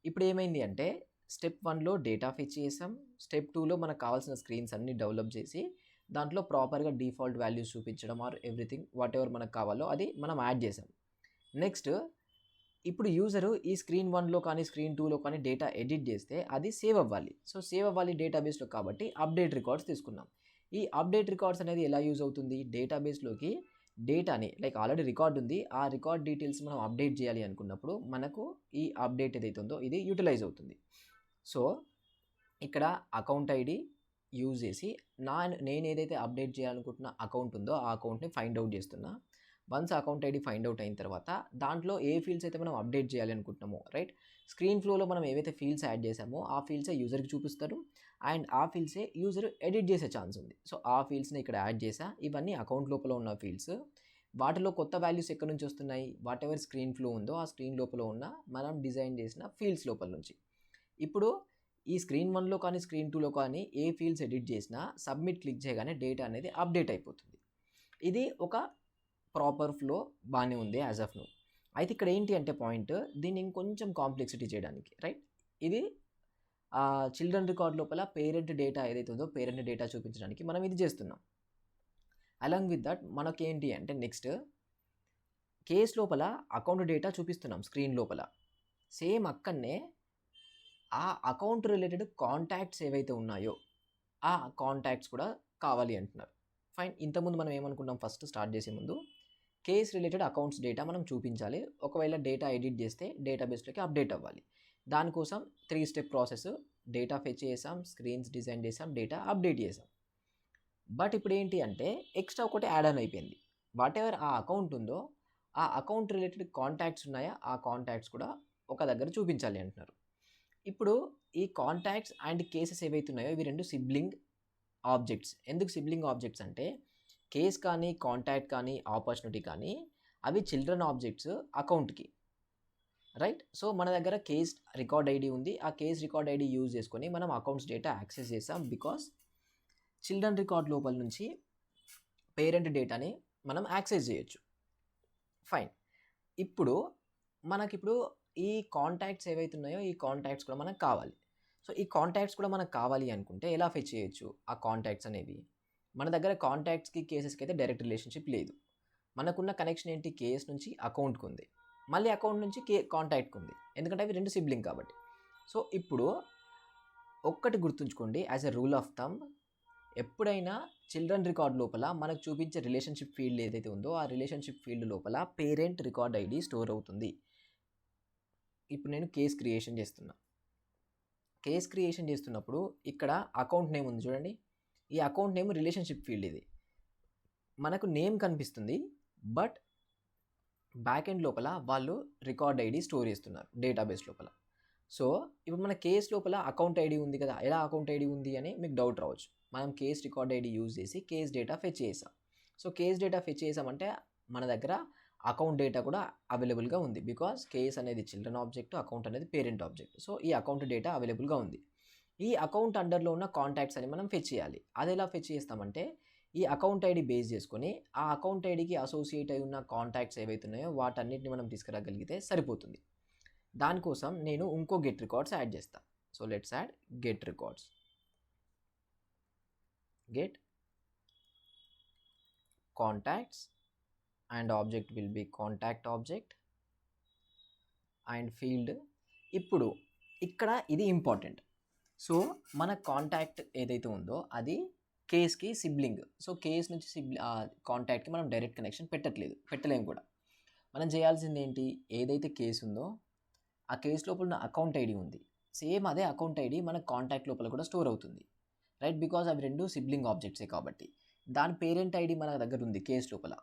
ఇప్పుడు ఏమైంది అంటే స్టెప్ 1లో డేటా ఫెచ్ చేసాం, స్టెప్ 2లో మనకు కావాల్సిన స్క్రీన్స్ అన్నీ డెవలప్ చేసి దాంట్లో ప్రాపర్గా డిఫాల్ట్ వాల్యూస్ చూపించడం ఆర్ ఎవ్రీథింగ్ వాట్ ఎవర్ మనకు కావాలో అది మనం యాడ్ చేసాం. నెక్స్ట్ ఇప్పుడు యూజరు ఈ స్క్రీన్ 1లో కానీ స్క్రీన్ 2లో కానీ డేటా ఎడిట్ చేస్తే అది సేవ్ అవ్వాలి. సో సేవ్ అవ్వాలి డేటాబేస్లో కాబట్టి అప్డేట్ రికార్డ్స్ తీసుకున్నాం. ఈ అప్డేట్ రికార్డ్స్ అనేది ఎలా యూజ్ అవుతుంది, డేటాబేస్లోకి డేటాని లైక్ ఆల్రెడీ రికార్డ్ ఉంది, ఆ రికార్డ్ డీటెయిల్స్ మనం అప్డేట్ చేయాలి అనుకున్నప్పుడు మనకు ఈ అప్డేట్ ఏదైతే ఉందో ఇది యూటిలైజ్ అవుతుంది. సో ఇక్కడ అకౌంట్ ఐడి యూజ్ చేసి నేను ఏదైతే అప్డేట్ చేయాలనుకుంటున్న అకౌంట్ ఉందో ఆ అకౌంట్ని ఫైండ్ అవుట్ చేస్తున్నా. Once account ID find out అయిన తర్వాత దాంట్లో ఏ ఫీల్డ్స్ అయితే మనం అప్డేట్ చేయాలి అనుకుంటున్నామో, రైట్, స్క్రీన్ ఫ్లోలో మనం ఏవైతే ఫీల్డ్స్ యాడ్ చేసామో ఆ ఫీల్డ్సే యూజర్కి చూపిస్తారు అండ్ ఆ ఫీల్డ్సే యూజర్ ఎడిట్ చేసే ఛాన్స్ ఉంది. సో ఆ ఫీల్డ్స్ని ఇక్కడ యాడ్ చేసా. ఇవన్నీ అకౌంట్ లోపల ఉన్న ఫీల్డ్స్. వాటిలో కొత్త వాల్యూస్ ఎక్కడి నుంచి వస్తున్నాయి, వాట్ ఎవర్ స్క్రీన్ ఫ్లో ఉందో ఆ స్క్రీన్ లోపల ఉన్న మనం డిజైన్ చేసిన ఫీల్డ్స్ లోపల నుంచి. ఇప్పుడు ఈ స్క్రీన్ 1లో కానీ స్క్రీన్ 2లో కానీ ఏ ఫీల్డ్స్ ఎడిట్ చేసినా సబ్మిట్ క్లిక్ చేయగానే డేటా అనేది అప్డేట్ అయిపోతుంది. ఇది ఒక ప్రాపర్ ఫ్లో, బాగానే ఉంది యాజ్ ఆఫ్ నో. అయితే ఇక్కడ ఏంటి అంటే పాయింట్, దీన్ని ఇంకొంచెం కాంప్లెక్సిటీ చేయడానికి, రైట్, ఇది చిల్డ్రన్ రికార్డ్ లోపల పేరెంట్ డేటా ఏదైతే ఉందో పేరెంట్ డేటా చూపించడానికి మనం ఇది చేస్తున్నాం. అలాంగ్ విత్ దట్ మనకేంటి అంటే నెక్స్ట్ కేస్ లోపల అకౌంట్ డేటా చూపిస్తున్నాం స్క్రీన్ లోపల. సేమ్ అక్కడనే ఆ అకౌంట్ రిలేటెడ్ కాంటాక్ట్స్ ఏవైతే ఉన్నాయో ఆ కాంటాక్ట్స్ కూడా కావాలి అంటున్నారు. ఫైన్. ఇంతకుముందు మనం ఏమనుకున్నాం, ఫస్ట్ స్టార్ట్ చేసే ముందు కేస్ రిలేటెడ్ అకౌంట్స్ డేటా మనం చూపించాలి. ఒకవేళ డేటా ఎడిట్ చేస్తే డేటాబేస్లోకి అప్డేట్ అవ్వాలి. దానికోసం 3 స్టెప్ ప్రాసెస్. డేటా ఫెచ్ చేసాం, స్క్రీన్స్ డిజైన్ చేసాం, డేటా అప్డేట్ చేసాం. బట్ ఇప్పుడు ఏంటి అంటే ఎక్స్ట్రా ఒకటి యాడ్ ఆన్ అయిపోయింది. వాట్ ఎవర్ ఆ అకౌంట్ ఉందో ఆ అకౌంట్ రిలేటెడ్ కాంటాక్ట్స్ ఉన్నాయా ఆ కాంటాక్ట్స్ కూడా ఒక దగ్గర చూపించాలి అంటున్నారు. ఇప్పుడు ఈ కాంటాక్ట్స్ అండ్ కేసెస్ ఏవైతే ఉన్నాయో ఇవి 2 సిబ్లింగ్ ఆబ్జెక్ట్స్. ఎందుకు సిబ్లింగ్ ఆబ్జెక్ట్స్ అంటే కేస్ కానీ కాంటాక్ట్ కానీ ఆపర్చునిటీ కానీ అవి చిల్డ్రన్ ఆబ్జెక్ట్స్ అకౌంట్కి, రైట్. సో మన దగ్గర కేస్ రికార్డ్ ఐడి ఉంది. ఆ కేస్ రికార్డ్ ఐడి యూజ్ చేసుకొని మనం అకౌంట్స్ డేటా యాక్సెస్ చేసాం. బికాస్ చిల్డ్రన్ రికార్డ్ లోపల నుంచి పేరెంట్ డేటాని మనం యాక్సెస్ చేయొచ్చు. ఫైన్. ఇప్పుడు మనకిప్పుడు ఈ కాంటాక్ట్స్ ఏవైతే ఉన్నాయో ఈ కాంటాక్ట్స్ కూడా మనకు కావాలి. సో ఈ కాంటాక్ట్స్ కూడా మనకు కావాలి అనుకుంటే ఎలా ఫెచ్ చేయొచ్చు ఆ కాంటాక్ట్స్ అనేవి? మన దగ్గర కాంటాక్ట్స్కి కేసెస్కి అయితే డైరెక్ట్ రిలేషన్షిప్ లేదు. మనకున్న కనెక్షన్ ఏంటి, కేస్ నుంచి అకౌంట్కి ఉంది, మళ్ళీ అకౌంట్ నుంచి కాంటాక్ట్కి ఉంది. ఎందుకంటే అవి 2 సిబ్లింగ్ కాబట్టి. సో ఇప్పుడు ఒక్కటి గుర్తుంచుకోండి, as a rule of thumb, ఎప్పుడైనా చిల్డ్రన్ రికార్డ్ లోపల మనకు చూపించే రిలేషన్షిప్ ఫీల్డ్ ఏదైతే ఉందో ఆ రిలేషన్షిప్ ఫీల్డ్ లోపల పేరెంట్ రికార్డ్ ఐడి స్టోర్ అవుతుంది. ఇప్పుడు నేను కేస్ క్రియేషన్ చేస్తున్నా. కేస్ క్రియేషన్ చేస్తున్నప్పుడు ఇక్కడ అకౌంట్ నేమ్ ఉంది చూడండి. ఈ అకౌంట్ నేమ్ రిలేషన్షిప్ ఫీల్డ్. ఇది మనకు నేమ్ కనిపిస్తుంది, బట్ బ్యాక్ ఎండ్ లోపల వాళ్ళు రికార్డ్ ఐడి స్టోర్ చేస్తున్నారు డేటాబేస్ లోపల. సో ఇప్పుడు మన కేస్ లోపల అకౌంట్ ఐడి ఉంది కదా, ఎలా అకౌంట్ ఐడి ఉంది అని మీకు డౌట్ రావచ్చు. మనం కేస్ రికార్డ్ ఐడి యూజ్ చేసి కేస్ డేటా ఫెచ్ చేసాం. సో కేస్ డేటా ఫెచ్ చేసామంటే మన దగ్గర అకౌంట్ డేటా కూడా అవైలబుల్గా ఉంది. బికాస్ కేస్ అనేది చిల్డ్రన్ ఆబ్జెక్ట్, అకౌంట్ అనేది పేరెంట్ ఆబ్జెక్ట్. సో ఈ అకౌంట్ డేటా అవైలబుల్గా ఉంది. ఈ అకౌంట్ అండర్లో ఉన్న కాంటాక్ట్స్ అని మనం ఫెచ్ చేయాలి. అది ఎలా ఫెచ్ చేస్తామంటే ఈ అకౌంట్ ఐడి బేస్ చేసుకొని ఆ అకౌంట్ ఐడికి అసోసియేట్ అయి ఉన్న కాంటాక్ట్స్ ఏవైతే ఉన్నాయో వాటన్నిటిని మనం తీసుకురాగలిగితే సరిపోతుంది. దానికోసం నేను ఇంకో గెట్ రికార్డ్స్ యాడ్ చేస్తాను. So let's add get records. Get contacts and object will be contact object and field. ఇప్పుడు ఇక్కడ ఇది ఇంపార్టెంట్. సో మన కాంటాక్ట్ ఏదైతే ఉందో అది కేస్కి సిబ్లింగ్. సో కేస్ నుంచి కాంటాక్ట్కి మనం డైరెక్ట్ కనెక్షన్ పెట్టలేము కూడా. మనం చేయాల్సింది ఏంటి, ఏదైతే కేసు ఉందో ఆ కేసు లోపల ఉన్న అకౌంట్ ఐడి ఉంది, సేమ్ అదే అకౌంట్ ఐడి మన కాంటాక్ట్ లోపల కూడా స్టోర్ అవుతుంది, రైట్. బికాజ్ అవి 2 సిబ్లింగ్ ఆబ్జెక్ట్సే కాబట్టి. దాని పేరెంట్ ఐడి మన దగ్గర ఉంది కేసు లోపల.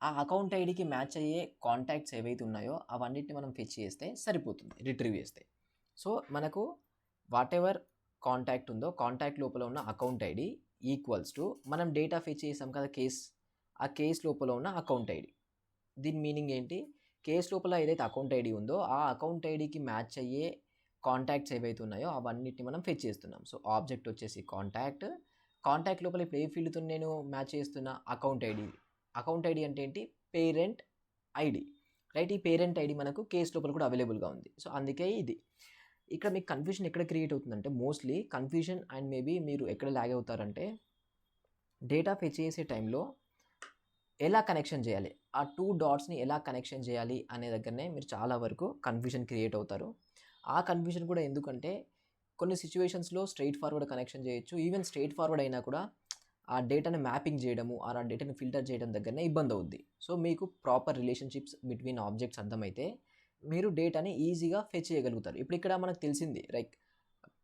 ఆ అకౌంట్ ఐడికి మ్యాచ్ అయ్యే కాంటాక్ట్స్ ఏవైతే ఉన్నాయో అవన్నిటిని మనం ఫెచ్ చేస్తే సరిపోతుంది, రిట్రీవ్ చేస్తే. సో మనకు వాట్ ఎవర్ కాంటాక్ట్ ఉందో కాంటాక్ట్ లోపల ఉన్న అకౌంట్ ఐడి ఈక్వల్స్ టు మనం డేటా ఫెచ్ చేసాం కదా కేస్, ఆ కేస్ లోపల ఉన్న అకౌంట్ ఐడి. దీని మీనింగ్ ఏంటి, కేస్ లోపల ఏదైతే అకౌంట్ ఐడి ఉందో ఆ అకౌంట్ ఐడికి మ్యాచ్ అయ్యే కాంటాక్ట్స్ ఏవైతే ఉన్నాయో అవన్నిటిని మనం ఫెచ్ చేస్తున్నాం. సో ఆబ్జెక్ట్ వచ్చేసి కాంటాక్ట్ లోపల ఇప్పుడు ఏ ఫీల్డ్తో నేను మ్యాచ్ చేస్తున్న అకౌంట్ ఐడి. అకౌంట్ ఐడి అంటే ఏంటి, పేరెంట్ ఐడి, రైట్. ఈ పేరెంట్ ఐడి మనకు కేస్ లోపల కూడా అవైలబుల్గా ఉంది. సో అందుకే ఇది. ఇక్కడ మీకు కన్ఫ్యూజన్ ఎక్కడ క్రియేట్ అవుతుందంటే, మోస్ట్లీ కన్ఫ్యూజన్ అండ్ మేబీ మీరు ఎక్కడ లాగ్ అవుతారంటే డేటా ఫెచ్ చేసే టైంలో ఎలా కనెక్షన్ చేయాలి, ఆ 2 డాట్స్ని ఎలా కనెక్షన్ చేయాలి అనే దగ్గరనే మీరు చాలా వరకు కన్ఫ్యూజన్ క్రియేట్ అవుతారు. ఆ కన్ఫ్యూజన్ కూడా ఎందుకంటే కొన్ని సిచ్యువేషన్స్లో స్ట్రైట్ ఫార్వర్డ్ కనెక్షన్ చేయొచ్చు. ఈవెన్ స్ట్రైట్ ఫార్వర్డ్ అయినా కూడా ఆ డేటాని మ్యాపింగ్ చేయడము ఆ డేటాని ఫిల్టర్ చేయడం దగ్గరనే ఇబ్బంది అవుద్ది. సో మీకు ప్రాపర్ రిలేషన్షిప్స్ బిట్వీన్ ఆబ్జెక్ట్స్ అర్థమైతే మీరు డేటాని ఈజీగా ఫెచ్ చేయగలుగుతారు. ఇప్పుడు ఇక్కడ మనకు తెలిసింది లైక్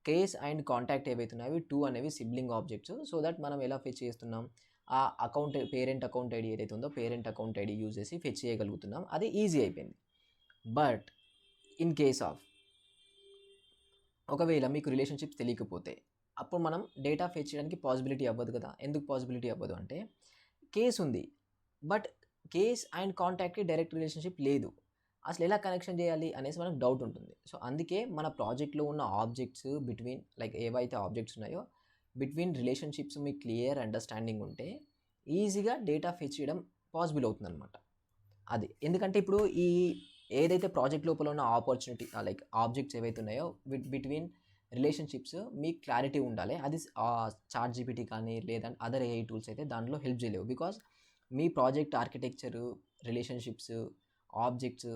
కేస్ అండ్ కాంటాక్ట్ ఏవైతే ఉన్నాయో 2 అనేవి సిబ్లింగ్ ఆబ్జెక్ట్స్. సో దట్ మనం ఎలా ఫెచ్ చేస్తున్నాం, ఆ అకౌంట్ పేరెంట్ అకౌంట్ ఐడి ఏదైతే ఉందో పేరెంట్ అకౌంట్ ఐడి యూజ్ చేసి ఫెచ్ చేయగలుగుతున్నాం. అది ఈజీ అయిపోయింది. బట్ ఇన్ కేస్ ఆఫ్ ఒకవేళ మీకు రిలేషన్షిప్స్ తెలియకపోతే అప్పుడు మనం డేటా ఫెచ్ చేయడానికి పాసిబిలిటీ అవ్వదు కదా. ఎందుకు పాసిబిలిటీ అవ్వదు అంటే కేస్ ఉంది, బట్ కేస్ అండ్ కాంటాక్ట్కి డైరెక్ట్ రిలేషన్షిప్ లేదు. అసలు ఎలా కనెక్షన్ చేయాలి అనేసి మనకు డౌట్ ఉంటుంది. సో అందుకే మన ప్రాజెక్ట్లో ఉన్న ఆబ్జెక్ట్స్ బిట్వీన్ లైక్ ఏవైతే ఆబ్జెక్ట్స్ ఉన్నాయో బిట్వీన్ రిలేషన్షిప్స్ మీకు క్లియర్ అండర్స్టాండింగ్ ఉంటే ఈజీగా డేటా ఫెచ్ చేయడం పాసిబుల్ అవుతుంది అనమాట. అది ఎందుకంటే ఇప్పుడు ఈ ఏదైతే ప్రాజెక్ట్ లోపల ఉన్న ఆపర్చునిటీ లైక్ ఆబ్జెక్ట్స్ ఏవైతే ఉన్నాయో బిట్వీన్ రిలేషన్షిప్స్ మీకు క్లారిటీ ఉండాలి. అది చాట్ జీపీటీ కానీ లేదా అదర్ ఏఐ టూల్స్ అయితే దాంట్లో హెల్ప్ చేయలేవు. బికాజ్ మీ ప్రాజెక్ట్ ఆర్కిటెక్చరు రిలేషన్షిప్స్ ఆబ్జెక్ట్స్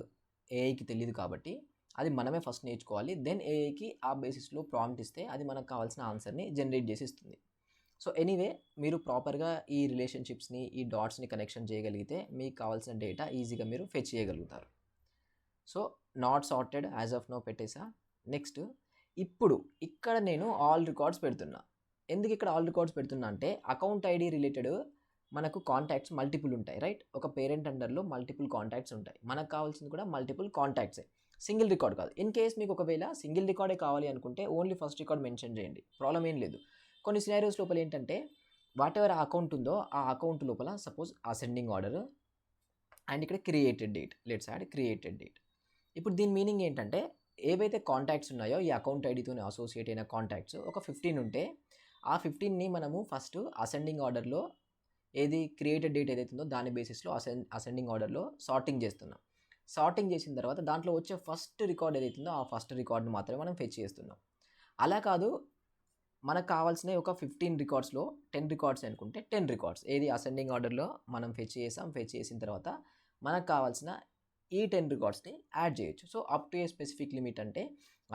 ఏఐకి తెలియదు కాబట్టి అది మనమే ఫస్ట్ నేర్చుకోవాలి. దెన్ ఏఐకి ఆ బేసిస్లో ప్రాంప్ట్ ఇస్తే అది మనకు కావాల్సిన ఆన్సర్ని జనరేట్ చేసి ఇస్తుంది. సో ఎనీవే మీరు ప్రాపర్గా ఈ రిలేషన్షిప్స్ని, ఈ డాట్స్ని కనెక్షన్ చేయగలిగితే మీకు కావాల్సిన డేటా ఈజీగా మీరు ఫెచ్ చేయగలుగుతారు. So not sorted as of now పెట్టేసా. నెక్స్ట్ ఇప్పుడు ఇక్కడ నేను ఆల్ రికార్డ్స్ పెడుతున్నా. ఎందుకు ఇక్కడ ఆల్ రికార్డ్స్ పెడుతున్నా అంటే అకౌంట్ ఐడి రిలేటెడ్ మనకు కాంటాక్ట్స్ మల్టిపుల్ ఉంటాయి, రైట్? ఒక పేరెంట్ అండర్లో మల్టిపుల్ కాంటాక్ట్స్ ఉంటాయి. మనకు కావాల్సింది కూడా మల్టిపుల్ కాంటాక్ట్సే, సింగిల్ రికార్డ్ కాదు. ఇన్ కేస్ మీకు ఒకవేళ సింగిల్ రికార్డే కావాలి అనుకుంటే ఓన్లీ ఫస్ట్ రికార్డ్ మెన్షన్ చేయండి, ప్రాబ్లం ఏం లేదు. కొన్ని సినారియోస్ లోపల ఏంటంటే వాట్ ఎవర్ అకౌంట్ ఉందో ఆ అకౌంట్ లోపల సపోజ్ అసెండింగ్ ఆర్డర్ అండ్ ఇక్కడ created date, let's add created date. ఇప్పుడు దీని మీనింగ్ ఏంటంటే ఏవైతే కాంటాక్ట్స్ ఉన్నాయో ఈ అకౌంట్ ఐడితోనే అసోసియేట్ అయిన కాంటాక్ట్స్ ఒక 15 ఉంటే ఆ 15ని మనము ఫస్ట్ అసెండింగ్ ఆర్డర్లో ఏది క్రియేటెడ్ డేట్ ఏదైతే ఉందో దాని బేసిస్లో అసెండింగ్ ఆర్డర్లో సార్టింగ్ చేస్తున్నాం. సార్టింగ్ చేసిన తర్వాత దాంట్లో వచ్చే ఫస్ట్ రికార్డ్ ఏదైతే ఉందో ఆ ఫస్ట్ రికార్డ్ని మాత్రమే మనం ఫెచ్ చేస్తున్నాం. అలా కాదు, మనకు కావాల్సినవి ఒక 15 రికార్డ్స్లో 10 రికార్డ్స్ అనుకుంటే 10 రికార్డ్స్ ఏది అసెండింగ్ ఆర్డర్లో మనం ఫెచ్ చేసిన తర్వాత మనకు కావాల్సిన ఈ 10 రికార్డ్స్ని యాడ్ చేయొచ్చు. So up to a specific limit అంటే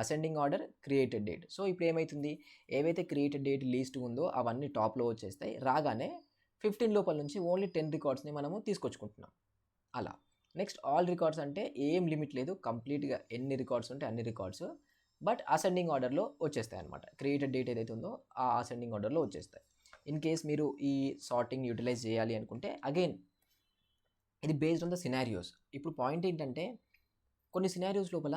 ascending order created date. So ఇప్పుడు ఏమవుతుంది, ఏవైతే క్రియేటెడ్ డేట్ లీస్ట్ ఉందో అవన్నీ టాప్లో వచ్చేస్తాయి. రాగానే 15 లోపల నుంచి ఓన్లీ 10 రికార్డ్స్ని మనము తీసుకొచ్చుకుంటున్నాం అలా. నెక్స్ట్ ఆల్ రికార్డ్స్ అంటే ఏం లిమిట్ లేదు, కంప్లీట్గా ఎన్ని రికార్డ్స్ ఉంటే అన్ని రికార్డ్స్, బట్ అసెండింగ్ ఆర్డర్లో వచ్చేస్తాయి అనమాట. క్రియేటెడ్ డేట్ ఏదైతే ఉందో ఆ అసెండింగ్ ఆర్డర్లో వచ్చేస్తాయి. ఇన్ కేస్ మీరు ఈ సార్టింగ్ యూటిలైజ్ చేయాలి అనుకుంటే అగైన్ ఇది బేస్డ్ ఆన్ ద సినారియోస్. ఇప్పుడు పాయింట్ ఏంటంటే కొన్ని సినారియోస్ లోపల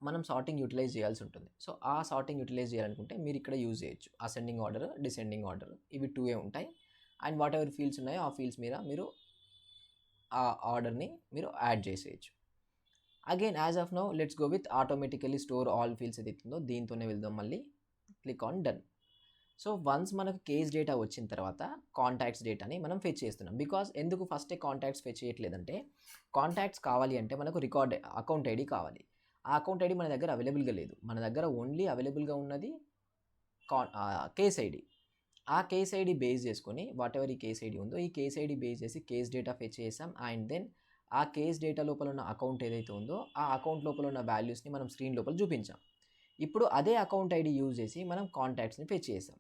మనం సార్టింగ్ యూటిలైజ్ చేయాల్సి ఉంటుంది. సో ఆ సార్టింగ్ యూటిలైజ్ చేయాలనుకుంటే మీరు ఇక్కడ యూజ్ చేయొచ్చు అసెండింగ్ ఆర్డర్, డిసెండింగ్ ఆర్డర్, ఇవి 2 ఉంటాయి. అండ్ వాట్ ఎవర్ ఫీల్డ్స్ ఉన్నాయో ఆ ఫీల్డ్స్ మీద మీరు ఆ ఆర్డర్ని మీరు యాడ్ చేసేయచ్చు. Again as of now let's go with automatically store all fields ఏదైతే ఉందో దీంతోనే వెళ్దాం. మళ్ళీ click on done. So once మనకు కేస్ డేటా వచ్చిన తర్వాత కాంటాక్ట్స్ డేటాని మనం ఫెచ్ చేస్తున్నాం. బికాస్ ఎందుకు ఫస్టే కాంటాక్ట్స్ ఫెచ్ చేయట్లేదంటే కాంటాక్ట్స్ కావాలి అంటే మనకు రికార్డ్ అకౌంట్ ఐడి కావాలి. ఆ అకౌంట్ ఐడి మన దగ్గర అవైలబుల్గా లేదు. మన దగ్గర ఓన్లీ అవైలబుల్గా ఉన్నది కేస్ ఐడి. ఆ కేస్ ఐడి బేస్ చేసుకొని వాట్ ఎవర్ ఈ కేస్ ఐడి ఉందో ఈ కేస్ ఐడి బేస్ చేసి కేస్ డేటా ఫెచ్ చేసాం. అండ్ దెన్ ఆ కేస్ డేటా లోపల ఉన్న అకౌంట్ ఏదైతే ఉందో ఆ అకౌంట్ లోపల ఉన్న వాల్యూస్ని మనం స్క్రీన్ లోపల చూపించాం. ఇప్పుడు అదే అకౌంట్ ఐడి యూజ్ చేసి మనం కాంటాక్ట్స్ని ఫెచ్ చేసాం.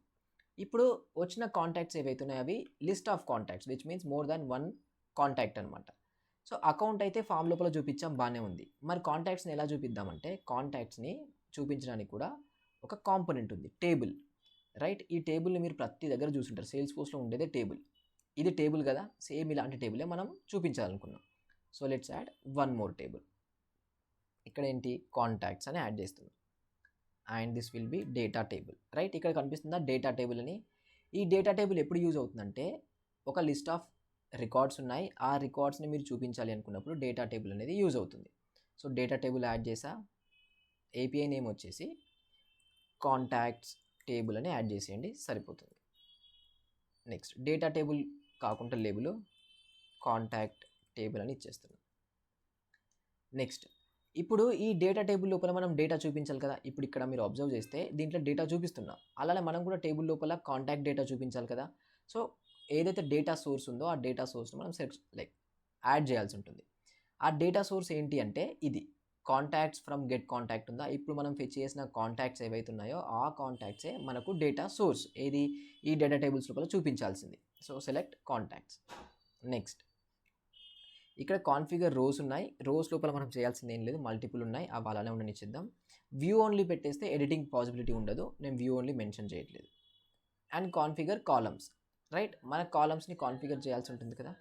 ఇప్పుడు వచ్చిన కాంటాక్ట్స్ ఏవైతే ఉన్నాయో అవి list of contacts which means more than 1 contact అనమాట. సో అకౌంట్ అయితే ఫామ్ లోపల చూపించాం, బాగానే ఉంది. మరి కాంటాక్ట్స్ని ఎలా చూపిద్దామంటే కాంటాక్ట్స్ని చూపించడానికి కూడా ఒక కాంపోనెంట్ ఉంది, టేబుల్, రైట్? ఈ టేబుల్ని మీరు ప్రతి దగ్గర చూసుంటారు, సేల్స్ ఫోర్స్లో ఉండేదే టేబుల్. ఇది టేబుల్ కదా, సేమ్ ఇలాంటి టేబులే మనం చూపించాలనుకున్నాం. So let's add 1 more table. ఇక్కడ ఏంటి, కాంటాక్ట్స్ అని యాడ్ చేస్తున్నాం. And this will be data table, right? ఇక్కడ కనిపిస్తుందా డేటా టేబుల్ అని? ఈ డేటా టేబుల్ ఎప్పుడు యూజ్ అవుతుందంటే ఒక లిస్ట్ ఆఫ్ రికార్డ్స్ ఉన్నాయి, ఆ రికార్డ్స్ని మీరు చూపించాలి అనుకున్నప్పుడు డేటా టేబుల్ అనేది యూజ్ అవుతుంది. సో డేటా టేబుల్ యాడ్ చేసా, ఏపీఐ నేమ్ వచ్చేసి కాంటాక్ట్స్ టేబుల్ అని యాడ్ చేసేయండి, సరిపోతుంది. నెక్స్ట్ డేటా టేబుల్ కాకుండా లేబుల్ కాంటాక్ట్ టేబుల్ అని ఇచ్చేస్తున్నాం. నెక్స్ట్ ఇప్పుడు ఈ డేటా టేబుల్ లోపల మనం డేటా చూపించాలి కదా. ఇప్పుడు ఇక్కడ మీరు అబ్జర్వ్ చేస్తే దీంట్లో డేటా చూపిస్తున్నాం, అలానే మనం కూడా టేబుల్ లోపల కాంటాక్ట్ డేటా చూపించాలి కదా. సో ఏదైతే డేటా సోర్స్ ఉందో ఆ డేటా సోర్స్ని మనం యాడ్ చేయాల్సి ఉంటుంది. ఆ డేటా సోర్స్ ఏంటి అంటే ఇది కాంటాక్ట్స్ ఫ్రమ్ గెట్ కాంటాక్ట్ ఉందా, ఇప్పుడు మనం ఫెచ్ చేసిన కాంటాక్ట్స్ ఏవైతే ఉన్నాయో ఆ కాంటాక్ట్సే మనకు డేటా సోర్స్, ఏది ఈ డేటా టేబుల్స్ లోపల చూపించాల్సింది. So select contacts. నెక్స్ట్ ఇక్కడ కాన్ఫిగర్ రోస్ ఉన్నాయి, రోస్ లోపల మనం చేయాల్సింది ఏం లేదు, మల్టిపుల్ ఉన్నాయి, అవి అలానే ఉండనిచ్చేద్దాం. వ్యూ ఓన్లీ పెట్టేస్తే ఎడిటింగ్ పాసిబిలిటీ ఉండదు, నేను వ్యూ ఓన్లీ మెన్షన్ చేయట్లేదు. And configure columns, right? మన కాలమ్స్ని కాన్ఫిగర్ చేయాల్సి ఉంటుంది కదా.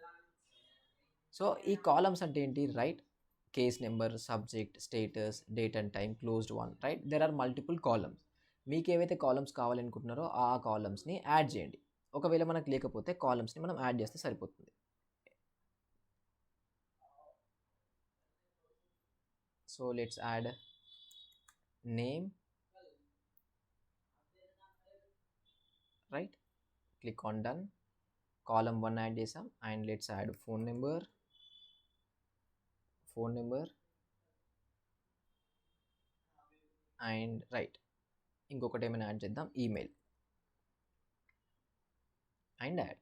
సో ఈ కాలమ్స్ అంటే ఏంటి, right? Case number, subject, status, date and time, closed one, right? There are multiple columns. మీకు ఏవైతే కాలమ్స్ కావాలనుకుంటున్నారో ఆ కాలమ్స్ని యాడ్ చేయండి. ఒకవేళ మనకు లేకపోతే కాలమ్స్ని మనం యాడ్ చేస్తే సరిపోతుంది. So let's add name, right? Click on done. Column 1 add చేసాం. And let's add phone number and right ఇంకొకటి ఏమైనా యాడ్ చేద్దాం, ఈమెయిల్ అండ్ యాడ్.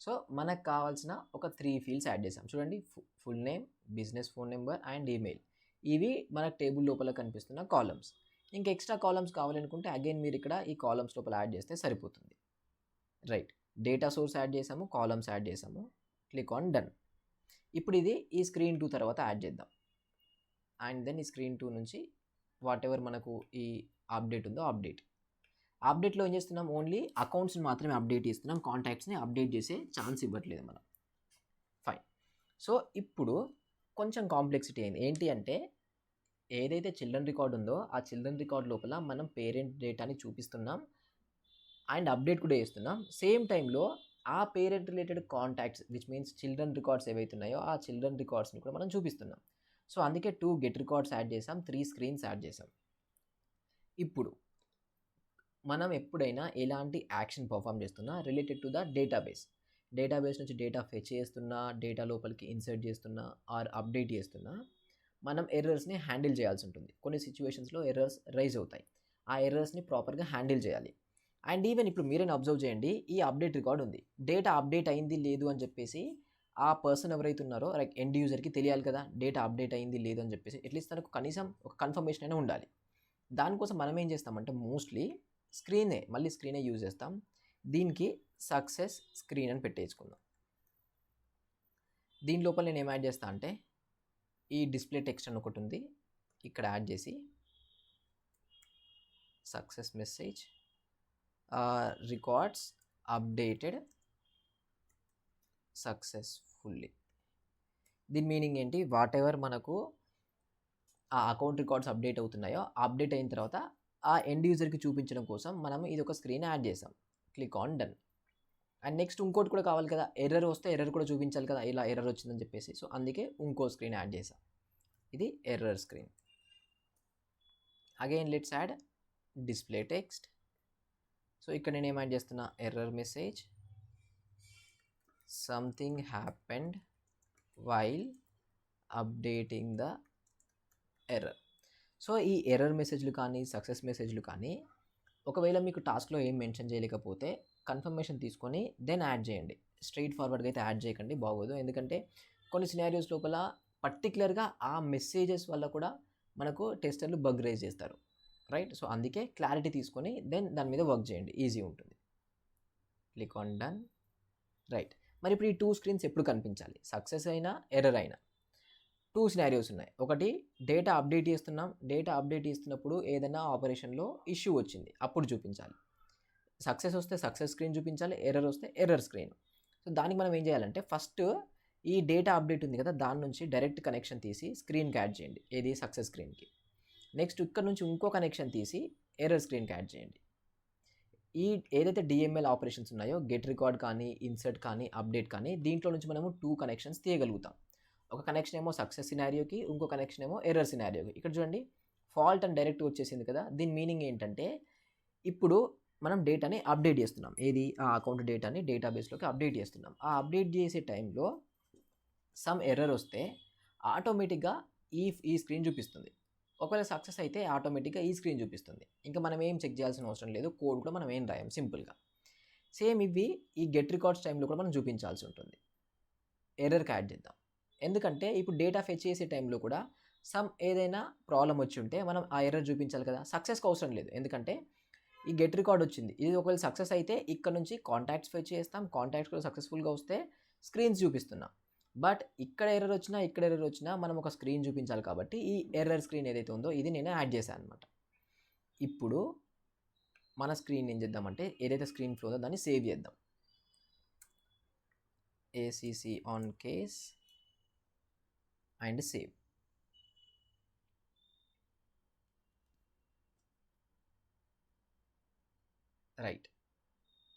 సో మనకు కావాల్సిన ఒక 3 ఫీల్డ్స్ యాడ్ చేసాం. చూడండి, full name, business phone number and email. ఇవి మనకు టేబుల్ లోపల కనిపిస్తున్న కాలమ్స్. ఇంకా ఎక్స్ట్రా కాలమ్స్ కావాలనుకుంటే అగైన్ మీరు ఇక్కడ ఈ కాలమ్స్ లోపల యాడ్ చేస్తే సరిపోతుంది. రైట్, డేటా సోర్స్ యాడ్ చేసాము, కాలమ్స్ యాడ్ చేసాము. Click on done. ఇప్పుడు ఇది ఈ స్క్రీన్ 2 తర్వాత యాడ్ చేద్దాం. అండ్ దెన్ ఈ స్క్రీన్ 2 నుంచి వాట్ ఎవర్ మనకు ఈ అప్డేట్ ఉందో అప్డేట్లో ఏం చేస్తున్నాం, ఓన్లీ అకౌంట్స్ని మాత్రమే అప్డేట్ చేస్తున్నాం, కాంటాక్ట్స్ని అప్డేట్ చేసే ఛాన్స్ ఇవ్వట్లేదు మనం. ఫైన్. సో ఇప్పుడు కొంచెం కాంప్లెక్సిటీ అయింది. ఏంటి అంటే ఏదైతే చిల్డ్రన్ రికార్డ్ ఉందో ఆ చిల్డ్రన్ రికార్డ్ లోపల మనం పేరెంట్ డేటాని చూపిస్తున్నాం అండ్ అప్డేట్ కూడా చేస్తున్నాం. సేమ్ టైంలో ఆ parent related contacts which means children records ఏవైతే ఉన్నాయో ఆ చిల్డ్రన్ రికార్డ్స్ని కూడా మనం చూపిస్తున్నాం. సో అందుకే 2 గెట్ రికార్డ్స్ యాడ్ చేసాం, 3 స్క్రీన్స్ యాడ్ చేసాం. ఇప్పుడు మనం ఎప్పుడైనా ఎలాంటి యాక్షన్ పర్ఫామ్ చేస్తున్నా రిలేటెడ్ టు ద డేటాబేస్ నుంచి డేటా ఫెచ్ చేస్తున్నా, డేటా లోపలికి ఇన్సర్ట్ చేస్తున్నా ఆర్ అప్డేట్ చేస్తున్నా మనం ఎర్రర్స్ని హ్యాండిల్ చేయాల్సి ఉంటుంది. కొన్ని సిచ్యువేషన్స్లో ఎర్రర్స్ రైజ్ అవుతాయి. ఆ ఎర్రర్స్ని ప్రాపర్గా హ్యాండిల్ చేయాలి. అండ్ ఈవెన్ ఇప్పుడు మీరైనా అబ్జర్వ్ చేయండి, ఈ అప్డేట్ రికార్డ్ ఉంది, డేటా అప్డేట్ అయింది లేదు అని చెప్పేసి ఆ పర్సన్ ఎవరైతే ఉన్నారో లైక్ ఎండ్ యూజర్కి తెలియాలి కదా డేటా అప్డేట్ అయింది లేదు అని చెప్పేసి. అట్లీస్ట్ తనకు కనీసం ఒక కన్ఫర్మేషన్ అయినా ఉండాలి. దానికోసం మనం ఏం చేస్తామంటే మోస్ట్లీ స్క్రీనే యూజ్ చేస్తాం. దీనికి సక్సెస్ స్క్రీన్ అని పెట్టేసుకుందాం. దీని లోపల నేను ఏం యాడ్ చేస్తా అంటే ఈ డిస్ప్లే టెక్స్ట్ అని ఒకటి ఉంది, ఇక్కడ యాడ్ చేసి success message records updated successfully. దీని మీనింగ్ ఏంటి, వాట్ ఎవర్ మనకు ఆ అకౌంట్ రికార్డ్స్ అప్డేట్ అవుతున్నాయో అప్డేట్ అయిన తర్వాత ఆ ఎండ్ యూజర్కి చూపించడం కోసం మనం ఇది ఒక స్క్రీన్ యాడ్ చేసాం. Click on done. And next ఇంకోటి కూడా కావాలి కదా, ఎర్రర్ వస్తే ఎర్రర్ కూడా చూపించాలి కదా, ఇలా ఎర్రర్ వచ్చిందని చెప్పేసి. సో అందుకే ఇంకో స్క్రీన్ యాడ్ చేసాం, ఇది error screen. Again let's add display text. So ఇక్కడ నేను ఏం యాడ్ చేస్తున్నా, error message something happened while updating the error. So ఈ ఎర్రర్ మెసేజ్లు కానీ సక్సెస్ మెసేజ్లు కానీ ఒకవేళ మీకు టాస్క్లో ఏం మెన్షన్ చేయలేకపోతే కన్ఫర్మేషన్ తీసుకొని దెన్ యాడ్ చేయండి. స్ట్రైట్ ఫార్వర్డ్గా అయితే యాడ్ చేయకండి, బాగోదు. ఎందుకంటే కొన్ని సినారియోస్ లోపల పర్టికులర్గా ఆ మెసేజెస్ వల్ల కూడా మనకు టెస్టర్లు బగ్ రేజ్ చేస్తారు, రైట్. సో అందుకే క్లారిటీ తీసుకొని దెన్ దాని మీద వర్క్ చేయండి, ఈజీ ఉంటుంది. Click on done. రైట్, మరి ఇప్పుడు ఈ 2 స్క్రీన్స్ ఎప్పుడు కనిపించాలి, సక్సెస్ అయినా ఎర్రర్ అయినా? 2 సినారియోస్ ఉన్నాయి. ఒకటి, డేటా అప్డేట్ చేస్తున్నప్పుడు ఏదైనా ఆపరేషన్లో ఇష్యూ వచ్చింది అప్పుడు చూపించాలి. సక్సెస్ వస్తే సక్సెస్ స్క్రీన్ చూపించాలి, ఎర్రర్ వస్తే ఎర్రర్ స్క్రీన్. సో దానికి మనం ఏం చేయాలంటే ఫస్ట్ ఈ డేటా అప్డేట్ ఉంది కదా దాని నుంచి డైరెక్ట్ కనెక్షన్ తీసి స్క్రీన్కి యాడ్ చేయండి, ఏది సక్సెస్ స్క్రీన్కి. నెక్స్ట్ ఇక్కడ నుంచి ఇంకో కనెక్షన్ తీసి ఎర్రర్ స్క్రీన్కి యాడ్ చేయండి. ఈ ఏదైతే డిఎంఎల్ ఆపరేషన్స్ ఉన్నాయో గెట్ రికార్డ్ కానీ ఇన్సర్ట్ కానీ అప్డేట్ కానీ దీంట్లో నుంచి మనము 2 కనెక్షన్స్ తీయగలుగుతాం. ఒక కనెక్షన్ ఏమో సక్సెస్ సినారియోకి, ఇంకో కనెక్షన్ ఏమో ఎర్రర్ సినారియోకి. ఇక్కడ చూడండి ఫాల్ట్ అని డైరెక్ట్ వచ్చేసింది కదా. దీని మీనింగ్ ఏంటంటే ఇప్పుడు మనం డేటాని అప్డేట్ చేస్తున్నాం, ఏది ఆ అకౌంట్ డేటాని డేటాబేస్లోకి అప్డేట్ చేస్తున్నాం. ఆ అప్డేట్ చేసే టైంలో సమ్ ఎర్రర్ వస్తే ఆటోమేటిక్గా ఈ స్క్రీన్ చూపిస్తుంది. ఒకవేళ సక్సెస్ అయితే ఆటోమేటిక్గా ఈ స్క్రీన్ చూపిస్తుంది. ఇంకా మనం ఏం చెక్ చేయాల్సిన అవసరం లేదు, కోడ్ కూడా మనం ఏం రాయం, సింపుల్గా. సేమ్ ఇవి ఈ గెట్ రికార్డ్స్ టైంలో కూడా మనం చూపించాల్సి ఉంటుంది. ఎర్రర్కి యాడ్ చేద్దాం, ఎందుకంటే ఇప్పుడు డేటా ఫెచ్ చేసే టైంలో కూడా ఏదైనా ప్రాబ్లం వచ్చి ఉంటే మనం ఆ ఎర్రర్ చూపించాలి కదా. సక్సెస్కి అవసరం లేదు, ఎందుకంటే ఈ గెట్ రికార్డ్ వచ్చింది, ఇది ఒకవేళ సక్సెస్ అయితే ఇక్కడ నుంచి కాంటాక్ట్స్ ఫెచ్ చేస్తాం, కాంటాక్ట్స్ కూడా సక్సెస్ఫుల్గా వస్తే స్క్రీన్స్ చూపిస్తున్నాం. బట్ ఇక్కడ ఎర్రర్ వచ్చినా మనం ఒక స్క్రీన్ చూపించాలి కాబట్టి ఈ ఎర్రర్ స్క్రీన్ ఏదైతే ఉందో ఇది నేను యాడ్ చేశాను అనమాట. ఇప్పుడు మన స్క్రీన్ ఏం చేద్దామంటే ఏదైతే స్క్రీన్ ఫ్లో ఉందో దాన్ని సేవ్ చేద్దాం. ACC on case and save. Right,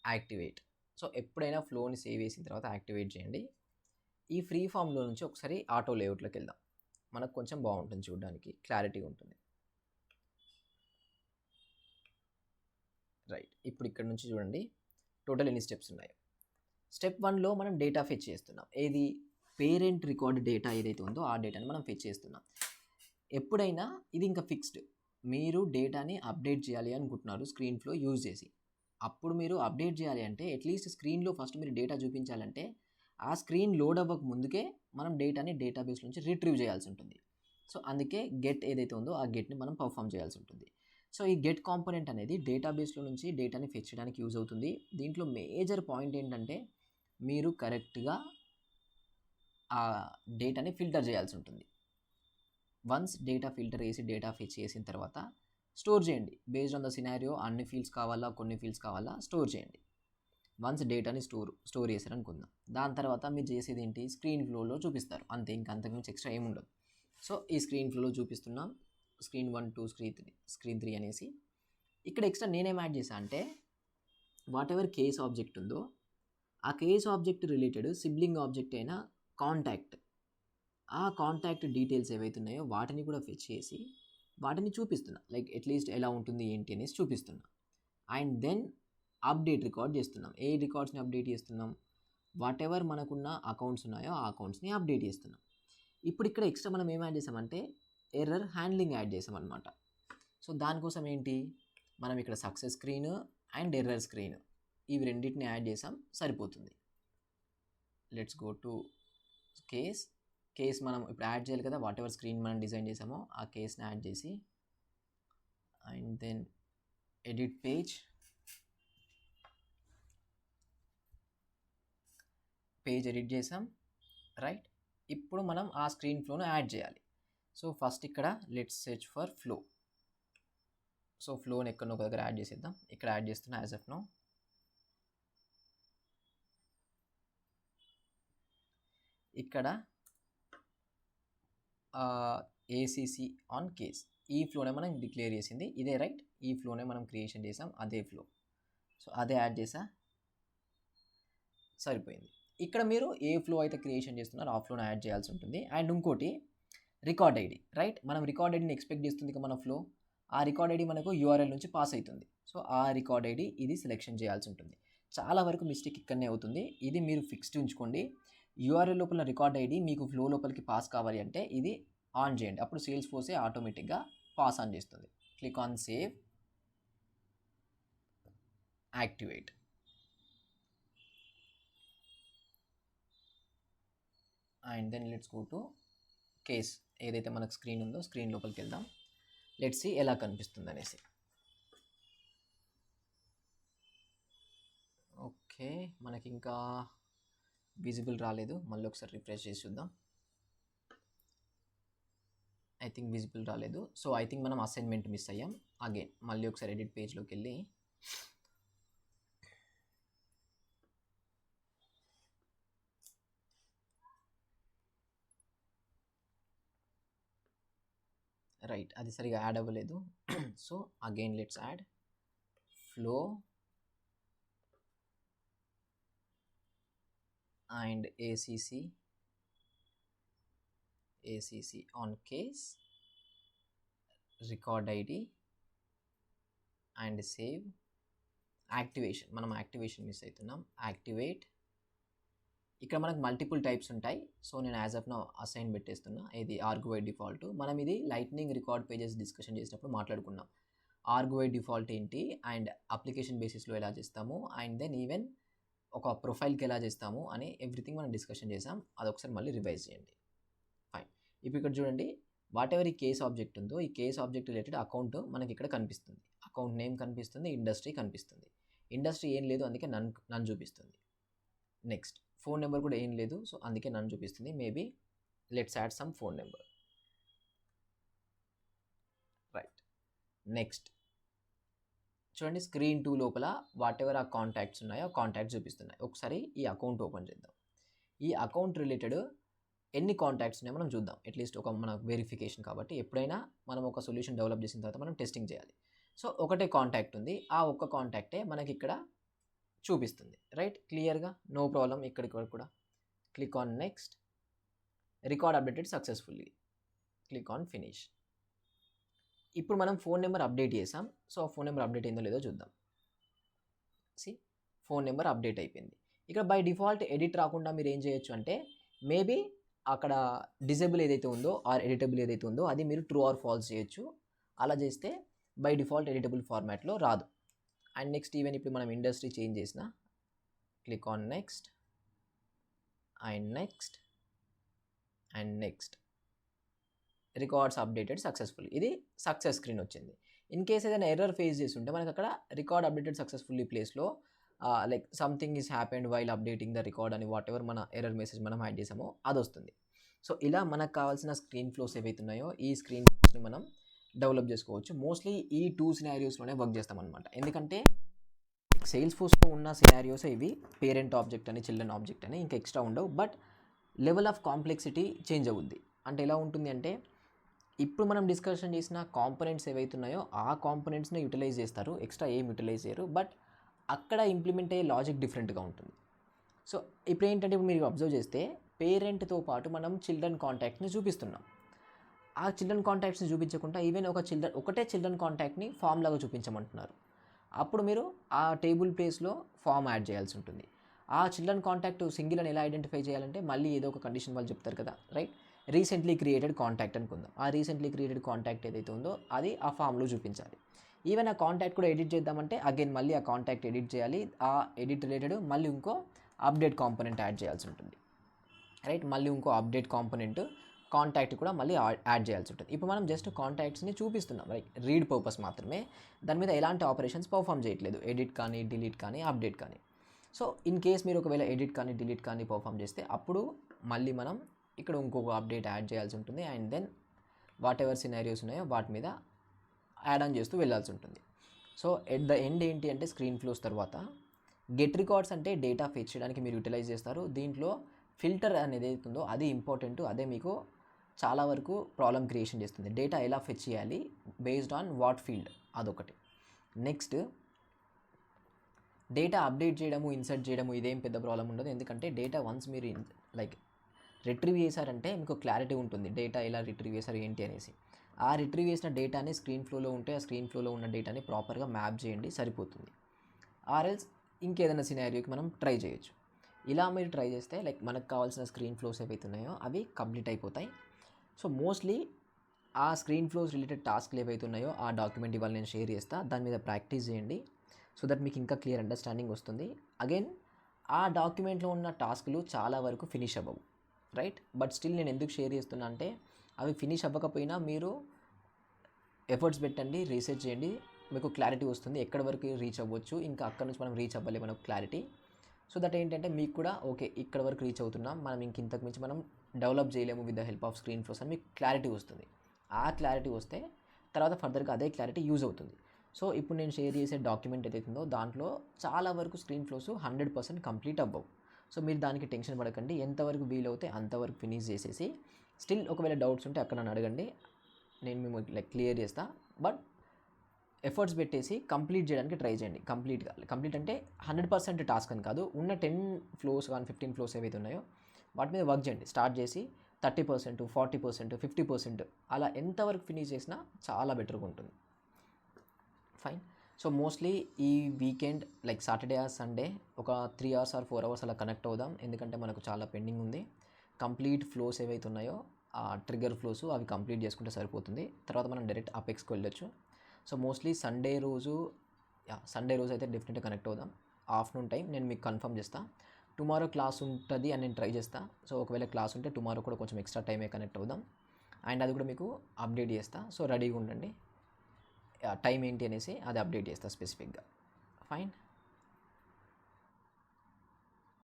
activate. So ఎప్పుడైనా ఫ్లోని సేవ్ చేసిన తర్వాత యాక్టివేట్ చేయండి. ఈ ఫ్రీ ఫామ్లో నుంచి ఒకసారి ఆటో లేఅవుట్లోకి వెళ్దాం, మనకు కొంచెం బాగుంటుంది, చూడడానికి క్లారిటీ ఉంటుంది. రైట్, ఇప్పుడు ఇక్కడ నుంచి చూడండి టోటల్ ఎన్ని స్టెప్స్ ఉన్నాయి. స్టెప్ 1లో మనం డేటా ఫెచ్ చేస్తున్నాం, ఏది పేరెంట్ రికార్డ్ డేటా ఏదైతే ఉందో ఆ డేటాని మనం ఫెచ్ చేస్తున్నాం. ఎప్పుడైనా ఇది ఇంకా ఫిక్స్డ్, మీరు డేటాని అప్డేట్ చేయాలి అనుకుంటున్నారు స్క్రీన్ ఫ్లో యూజ్ చేసి, అప్పుడు మీరు అప్డేట్ చేయాలి అంటే అట్లీస్ట్ స్క్రీన్లో ఫస్ట్ మీరు డేటా చూపించాలంటే ఆ స్క్రీన్ లోడ్ అవ్వక ముందుకే మనం డేటాని డేటాబేస్ నుంచి రిట్రీవ్ చేయాల్సి ఉంటుంది. సో అందుకే గెట్ ఏదైతే ఉందో ఆ గెట్ని మనం పర్ఫామ్ చేయాల్సి ఉంటుంది. సో ఈ గెట్ కాంపోనెంట్ అనేది డేటాబేస్లో నుంచి డేటాని ఫెచ్ చేయడానికి యూజ్ అవుతుంది. దీంట్లో మేజర్ పాయింట్ ఏంటంటే మీరు కరెక్ట్గా ఆ డేటాని ఫిల్టర్ చేయాల్సి ఉంటుంది. వన్స్ డేటా ఫిల్టర్ చేసి డేటా ఫెచ్ చేసిన తర్వాత స్టోర్ చేయండి. బేస్డ్ ఆన్ ద సినారియో అన్ని ఫీల్డ్స్ కావాలా కొన్ని ఫీల్డ్స్ కావాలా స్టోర్ చేయండి. వన్స్ డేటాని స్టోర్ చేశారనుకుందాం. దాని తర్వాత మీరు చేసేది ఏంటి, స్క్రీన్ ఫ్లోలో చూపిస్తారు అంతే, ఇంకా అంతకుమించి ఎక్స్ట్రా ఏముండదు. సో ఈ స్క్రీన్ ఫ్లోలో చూపిస్తున్నాం స్క్రీన్ 1 2 స్క్రీన్ 3 అనేసి. ఇక్కడ ఎక్స్ట్రా నేనేం యాడ్ చేశాను అంటే వాట్ ఎవర్ కేస్ ఆబ్జెక్ట్ ఉందో ఆ case object related sibling object అయిన కాంటాక్ట్, ఆ కాంటాక్ట్ డీటెయిల్స్ ఏవైతే ఉన్నాయో వాటిని కూడా ఫెచ్ చేసి వాటిని చూపిస్తున్నా. లైక్ అట్లీస్ట్ ఎలా ఉంటుంది ఏంటి అనేసి చూపిస్తున్నా. అండ్ దెన్ అప్డేట్ రికార్డ్ చేస్తున్నాం. ఏ రికార్డ్స్ని అప్డేట్ చేస్తున్నాం, వాట్ ఎవర్ మనకున్న అకౌంట్స్ ఉన్నాయో ఆ అకౌంట్స్ని అప్డేట్ చేస్తున్నాం. ఇప్పుడు ఇక్కడ ఎక్స్ట్రా మనం ఏం యాడ్ చేసామంటే ఎర్రర్ హ్యాండ్లింగ్ యాడ్ చేసామన్నమాట. సో దానికోసం ఏంటి, మనం ఇక్కడ success screen and error screen ఇవి రెండింటిని యాడ్ చేసాం, సరిపోతుంది. లెట్స్ గో టు కేస్ మనం ఇప్పుడు యాడ్ చేయాలి కదా, వాట్ ఎవర్ స్క్రీన్ మనం డిజైన్ చేసామో ఆ కేస్ని యాడ్ చేసి and then edit page edit చేసాం, రైట్. ఇప్పుడు మనం ఆ స్క్రీన్ ఫ్లోను యాడ్ చేయాలి. సో ఫస్ట్ ఇక్కడ let's search for flow. So ఫ్లోని ఎక్కడో ఒక దగ్గర యాడ్ చేసేద్దాం. ఇక్కడ యాడ్ చేస్తున్నా యాజ్ ఆఫ్ నౌ. ఇక్కడ ఏసీసీ ఆన్ కేస్ ఈ ఫ్లోనే మనం డిక్లేర్ చేసింది ఇదే, రైట్. ఈ ఫ్లోనే మనం క్రియేషన్ చేసాం, అదే ఫ్లో. సో అదే యాడ్ చేసా, సరిపోయింది. ఇక్కడ మీరు ఏ ఫ్లో అయితే క్రియేషన్ చేస్తున్నారో ఆ ఫ్లోని యాడ్ చేయాల్సి ఉంటుంది. అండ్ ఇంకోటి రికార్డ్ ఐడి, రైట్. మనం రికార్డ్ ఐడిని ఎక్స్పెక్ట్ చేస్తుంది మన ఫ్లో. ఆ రికార్డ్ ఐడి మనకు యూఆర్ఎల్ నుంచి పాస్ అవుతుంది. సో ఆ రికార్డ్ ఐడి ఇది సెలెక్షన్ చేయాల్సి ఉంటుంది. చాలా వరకు మిస్టేక్ ఇక్కడనే అవుతుంది. ఇది మీరు ఫిక్స్డ్ ఉంచుకోండి. యూఆర్ఎల్ లోపల రికార్డ్ ఐడి మీకు ఫ్లో లోపలికి పాస్ కావాలి అంటే ఇది ఆన్ చేయండి. అప్పుడు సేల్స్ ఫోర్సే ఆటోమేటిక్గా పాస్ ఆన్ చేస్తుంది. Click on save, activate. And then let's go to case. ఏదైతే మనకు స్క్రీన్ ఉందో స్క్రీన్ లోపలికి వెళ్దాం. లెట్స్ సీ ఎలా కనిపిస్తుంది అనేసి. ఓకే, మనకి ఇంకా విజిబుల్ రాలేదు. మళ్ళీ ఒకసారి రిఫ్రెష్ చేసి చూద్దాం. ఐ థింక్ విజిబుల్ రాలేదు. సో ఐ థింక్ మనం అసైన్మెంట్ మిస్ అయ్యాం. అగైన్ మళ్ళీ ఒకసారి ఎడిట్ పేజ్లోకి వెళ్ళి రైట్, అది సరిగా యాడ్ అవ్వలేదు. So again let's add flow and ACC on case, record ID and save, activation. మనం యాక్టివేషన్ మిస్ అవుతున్నాం. యాక్టివేట్. ఇక్కడ మనకు మల్టిపుల్ టైప్స్ ఉంటాయి. సో నేను యాజ్ ఆఫ్ నౌ అసైన్ పెట్టేస్తున్నా. ఇది ఆర్గ్వై డిఫాల్ట్. మనం ఇది లైట్నింగ్ రికార్డ్ పేజెస్ డిస్కషన్ చేసినప్పుడు మాట్లాడుకున్నాం. ఆర్గ్వై డిఫాల్ట్ ఏంటి అండ్ అప్లికేషన్ బేసిస్లో ఎలా చేస్తాము అండ్ దెన్ ఈవెన్ ఒక ప్రొఫైల్కి ఎలా చేస్తాము అని ఎవ్రీథింగ్ మనం డిస్కషన్ చేసాం. అదొకసారి మళ్ళీ రివైజ్ చేయండి. ఫైన్. ఇప్పుడు ఇక్కడ చూడండి, వాట్ ఎవర్ ఈ కేస్ ఆబ్జెక్ట్ ఉందో ఈ కేస్ ఆబ్జెక్ట్ రిలేటెడ్ అకౌంట్ మనకి ఇక్కడ కనిపిస్తుంది. అకౌంట్ నేమ్ కనిపిస్తుంది, ఇండస్ట్రీ కనిపిస్తుంది. ఇండస్ట్రీ ఏం లేదు, అందుకే నన్ను చూపిస్తుంది. నెక్స్ట్ ఫోన్ నెంబర్ కూడా ఏం లేదు, సో అందుకే నన్ను చూపిస్తుంది. Maybe let's add some phone number, right. Next చూడండి, స్క్రీన్ 2 లోపల వాట్ ఎవర్ ఆ కాంటాక్ట్స్ ఉన్నాయో కాంటాక్ట్స్ చూపిస్తున్నాయి. ఒకసారి ఈ అకౌంట్ ఓపెన్ చేద్దాం. ఈ అకౌంట్ రిలేటెడ్ ఎన్ని కాంటాక్ట్స్ ఉన్నాయో మనం చూద్దాం. అట్లీస్ట్ ఒక మన వెరిఫికేషన్ కాబట్టి ఎప్పుడైనా మనం ఒక సొల్యూషన్ డెవలప్ చేసిన తర్వాత మనం టెస్టింగ్ చేయాలి. సో ఒకటే కాంటాక్ట్ ఉంది, ఆ ఒక్క కాంటాక్టే మనకి ఇక్కడ చూపిస్తుంది, రైట్. క్లియర్గా నో ప్రాబ్లం. ఇక్కడికి వరకు కూడా click on next. Record updated successfully, click on finish. ఇప్పుడు మనం ఫోన్ నెంబర్ అప్డేట్ చేసాం. సో ఫోన్ నెంబర్ అప్డేట్ అయిందో లేదో చూద్దాం. ఫోన్ నెంబర్ అప్డేట్ అయిపోయింది. ఇక్కడ బై డిఫాల్ట్ ఎడిట్ రాకుండా మీరు ఏం చేయొచ్చు అంటే మేబీ అక్కడ డిజేబుల్ ఏదైతే ఉందో ఆర్ ఎడిటబుల్ ఏదైతే ఉందో అది మీరు ట్రూ ఆర్ ఫాల్స్ చేయొచ్చు. అలా చేస్తే బై డిఫాల్ట్ ఎడిటబుల్ ఫార్మాట్లో రాదు. అండ్ నెక్స్ట్ ఈవెన్ ఇప్పుడు మనం ఇండస్ట్రీ చేంజ్ చేసిన, click on next and next and next, records updated successful, ఇది సక్సెస్ స్క్రీన్ వచ్చింది. ఇన్ కేస్ ఏదైనా ఎర్రర్ ఫేస్ చేసి ఉంటే మనకు అక్కడ రికార్డ్ అప్డేటెడ్ సక్సెస్ఫుల్లీ ప్లేస్లో like something is happened while updating the record అని వాట్ ఎవర్ మన ఎర్రర్ మెసేజ్ మనం యాడ్ చేసామో అది వస్తుంది. సో ఇలా మనకు కావాల్సిన స్క్రీన్ ఫ్లోస్ ఏవైతే ఉన్నాయో ఈ స్క్రీన్ ఫ్లోస్ని మనం డెవలప్ చేసుకోవచ్చు. మోస్ట్లీ ఈ 2 సినారియోస్లోనే వర్క్ చేస్తామన్నమాట. ఎందుకంటే సేల్స్ ఫోర్స్లో ఉన్న సినారియోస్ ఇవి, పేరెంట్ ఆబ్జెక్ట్ అని, చిల్డ్రన్ ఆబ్జెక్ట్ అని, ఇంకా ఎక్స్ట్రా ఉండవు. But level of complexity change అవుద్ది. అంటే ఎలా ఉంటుంది అంటే ఇప్పుడు మనం డిస్కషన్ చేసిన కాంపోనెంట్స్ ఏవైతే ఉన్నాయో ఆ కాంపోనెంట్స్ని యూటిలైజ్ చేస్తారు, ఎక్స్ట్రా ఏం యూటిలైజ్ చేయరు. బట్ అక్కడ ఇంప్లిమెంట్ అయ్యే లాజిక్ డిఫరెంట్గా ఉంటుంది. సో ఇప్పుడు ఏంటంటే ఇప్పుడు మీరు అబ్జర్వ్ చేస్తే పేరెంట్తో పాటు మనం చిల్డ్రన్ కాంటాక్ట్ని చూపిస్తున్నాం. ఆ చిల్డ్రన్ కాంటాక్ట్స్ని చూపించకుండా ఈవెన్ ఒకటే చిల్డ్రన్ కాంటాక్ట్ని ఫామ్ లాగా చూపించమంటున్నారు. అప్పుడు మీరు ఆ టేబుల్ ప్లేస్లో ఫామ్ యాడ్ చేయాల్సి ఉంటుంది. ఆ చిల్డ్రన్ కాంటాక్ట్ సింగిల్ అని ఎలా ఐడెంటిఫై చేయాలంటే మళ్ళీ ఏదో ఒక కండిషన్ వాళ్ళు చెప్తారు కదా, రైట్? రీసెంట్లీ క్రియేటెడ్ కాంటాక్ట్ అనుకుందాం. ఆ రీసెంట్లీ క్రియేటెడ్ కాంటాక్ట్ ఏదైతే ఉందో అది ఆ ఫామ్లో చూపించాలి. ఈవెన్ ఆ కాంటాక్ట్ కూడా ఎడిట్ చేద్దామంటే అగైన్ మళ్ళీ ఆ కాంటాక్ట్ ఎడిట్ చేయాలి. ఆ ఎడిట్ రిలేటెడ్ మళ్ళీ ఇంకో అప్డేట్ కాంపోనెంట్ యాడ్ చేయాల్సి ఉంటుంది, రైట్? మళ్ళీ ఇంకో అప్డేట్ కాంపోనెంట్ కాంటాక్ట్ కూడా మళ్ళీ యాడ్ చేయాల్సి ఉంటుంది. ఇప్పుడు మనం జస్ట్ కాంటాక్ట్స్ని చూపిస్తున్నాం, రైట్? రీడ్ పర్పస్ మాత్రమే, దాని మీద ఎలాంటి ఆపరేషన్స్ పర్ఫామ్ చేయట్లేదు, ఎడిట్ కానీ, డిలీట్ కానీ, అప్డేట్ కానీ. సో ఇన్ కేస్ మీరు ఒకవేళ ఎడిట్ కానీ, డిలీట్ కానీ పర్ఫామ్ చేస్తే అప్పుడు మళ్ళీ మనం ఇక్కడ ఇంకొక అప్డేట్ యాడ్ చేయాల్సి ఉంటుంది. And then whatever scenarios ఉన్నాయో వాటి మీద యాడ్ ఆన్ చేస్తూ వెళ్ళాల్సి ఉంటుంది. సో ఎట్ ద ఎండ్ ఏంటి అంటే స్క్రీన్ ఫ్లోస్ తర్వాత గెట్ రికార్డ్స్ అంటే డేటా ఫెచ్ చేయడానికి మీరు యూటిలైజ్ చేస్తారు. దీంట్లో ఫిల్టర్ అనేది ఏదైతుందో అది ఇంపార్టెంట్, అదే మీకు చాలా వరకు ప్రాబ్లమ్ క్రియేషన్ చేస్తుంది. డేటా ఎలా ఫెచ్ చేయాలి బేస్డ్ ఆన్ వాట్ ఫీల్డ్, అదొకటి. నెక్స్ట్ డేటా అప్డేట్ చేయడము, ఇన్సర్ట్ చేయడము, ఇదేం పెద్ద ప్రాబ్లం ఉండదు. ఎందుకంటే డేటా వన్స్ మీరు లైక్ రిట్రీవ్ చేశారంటే మీకు క్లారిటీ ఉంటుంది డేటా ఎలా రిట్రీవ్ చేశారు ఏంటి అనేసి. ఆ రిట్రీవ్ చేసిన డేటాని స్క్రీన్ ఫ్లోలో ఉంటే ఆ స్క్రీన్ ఫ్లోలో ఉన్న డేటాని ప్రాపర్గా మ్యాప్ చేయండి, సరిపోతుంది. ఆర్ఎల్స్ ఇంకేదైనా సినారియోకి మనం ట్రై చేయొచ్చు. ఇలా మీరు ట్రై చేస్తే లైక్ మనకు కావాల్సిన స్క్రీన్ ఫ్లోస్ ఏవైతే ఉన్నాయో అవి కంప్లీట్ అయిపోతాయి. సో మోస్ట్లీ ఆ స్క్రీన్ ఫ్లోస్ రిలేటెడ్ టాస్క్లు ఏవైతే ఉన్నాయో ఆ డాక్యుమెంట్ ఇవాళ నేను షేర్ చేస్తాను, దాని మీద ప్రాక్టీస్ చేయండి. సో దట్ మీకు ఇంకా క్లియర్ అండర్స్టాండింగ్ వస్తుంది. అగైన్ ఆ డాక్యుమెంట్లో ఉన్న టాస్క్లు చాలా వరకు ఫినిష్ అవ్వవు, రైట్? బట్ స్టిల్ నేను ఎందుకు షేర్ చేస్తున్నా అంటే అవి ఫినిష్ అవ్వకపోయినా మీరు ఎఫర్ట్స్ పెట్టండి, రీసెర్చ్ చేయండి, మీకు క్లారిటీ వస్తుంది ఎక్కడ వరకు రీచ్ అవ్వచ్చు, ఇంకా అక్కడ నుంచి మనం రీచ్ అవ్వాలి మనకు క్లారిటీ. సో దట్ ఏంటంటే మీకు కూడా ఓకే ఇక్కడ వరకు రీచ్ అవుతున్నాం, మనం ఇంతకు మించి మనం డెవలప్ చేయలేము with the help off screen flows అని మీకు క్లారిటీ వస్తుంది. ఆ క్లారిటీ వస్తే తర్వాత ఫర్దర్గా అదే క్లారిటీ యూజ్ అవుతుంది. సో ఇప్పుడు నేను షేర్ చేసే డాక్యుమెంట్ ఏదైతుందో దాంట్లో చాలా వరకు స్క్రీన్ ఫ్లోస్ 100% కంప్లీట్ అవ్వవు. సో మీరు దానికి టెన్షన్ పడకండి, ఎంతవరకు వీలవుతే అంతవరకు ఫినిష్ చేసేసి స్టిల్ ఒకవేళ డౌట్స్ ఉంటే అక్కడ నన్ను అడగండి, నేను మేము లైక్ క్లియర్ చేస్తా. బట్ ఎఫర్ట్స్ పెట్టేసి కంప్లీట్ చేయడానికి ట్రై చేయండి. కంప్లీట్ అంటే 100% టాస్క్ అని కాదు, ఉన్న 10 ఫ్లోస్ కానీ 15 ఫ్లోస్ ఏవైతే ఉన్నాయో వాటి మీద వర్క్ చేయండి. స్టార్ట్ చేసి 30%, 40%, 50% అలా ఎంతవరకు ఫినిష్ చేసినా చాలా బెటర్గా ఉంటుంది. ఫైన్. సో మోస్ట్లీ ఈ weekend like Saturday or Sunday ఒక 3 hours or 4 hours అలా కనెక్ట్ అవుదాం, ఎందుకంటే మనకు చాలా పెండింగ్ ఉంది. కంప్లీట్ ఫ్లోస్ ఏవైతే ఉన్నాయో ఆ ట్రిగ్గర్ ఫ్లోస్ అవి కంప్లీట్ చేసుకుంటే సరిపోతుంది. తర్వాత మనం డైరెక్ట్ అపెక్స్కి వెళ్ళొచ్చు. సో మోస్ట్లీ సండే రోజు అయితే డెఫినెట్గా కనెక్ట్ అవుదాం. ఆఫ్టర్నూన్ టైం నేను మీకు కన్ఫర్మ్ చేస్తాను. టుమారో క్లాస్ ఉంటుంది అని నేను ట్రై చేస్తాను. సో ఒకవేళ క్లాస్ ఉంటే టుమారో కూడా కొంచెం ఎక్స్ట్రా టైమే కనెక్ట్ అవుదాం, అండ్ అది కూడా మీకు అప్డేట్ చేస్తాను. సో రెడీగా ఉండండి, టైం ఏంటి అనేసి అది అప్డేట్ చేస్తా స్పెసిఫిక్గా. ఫైన్.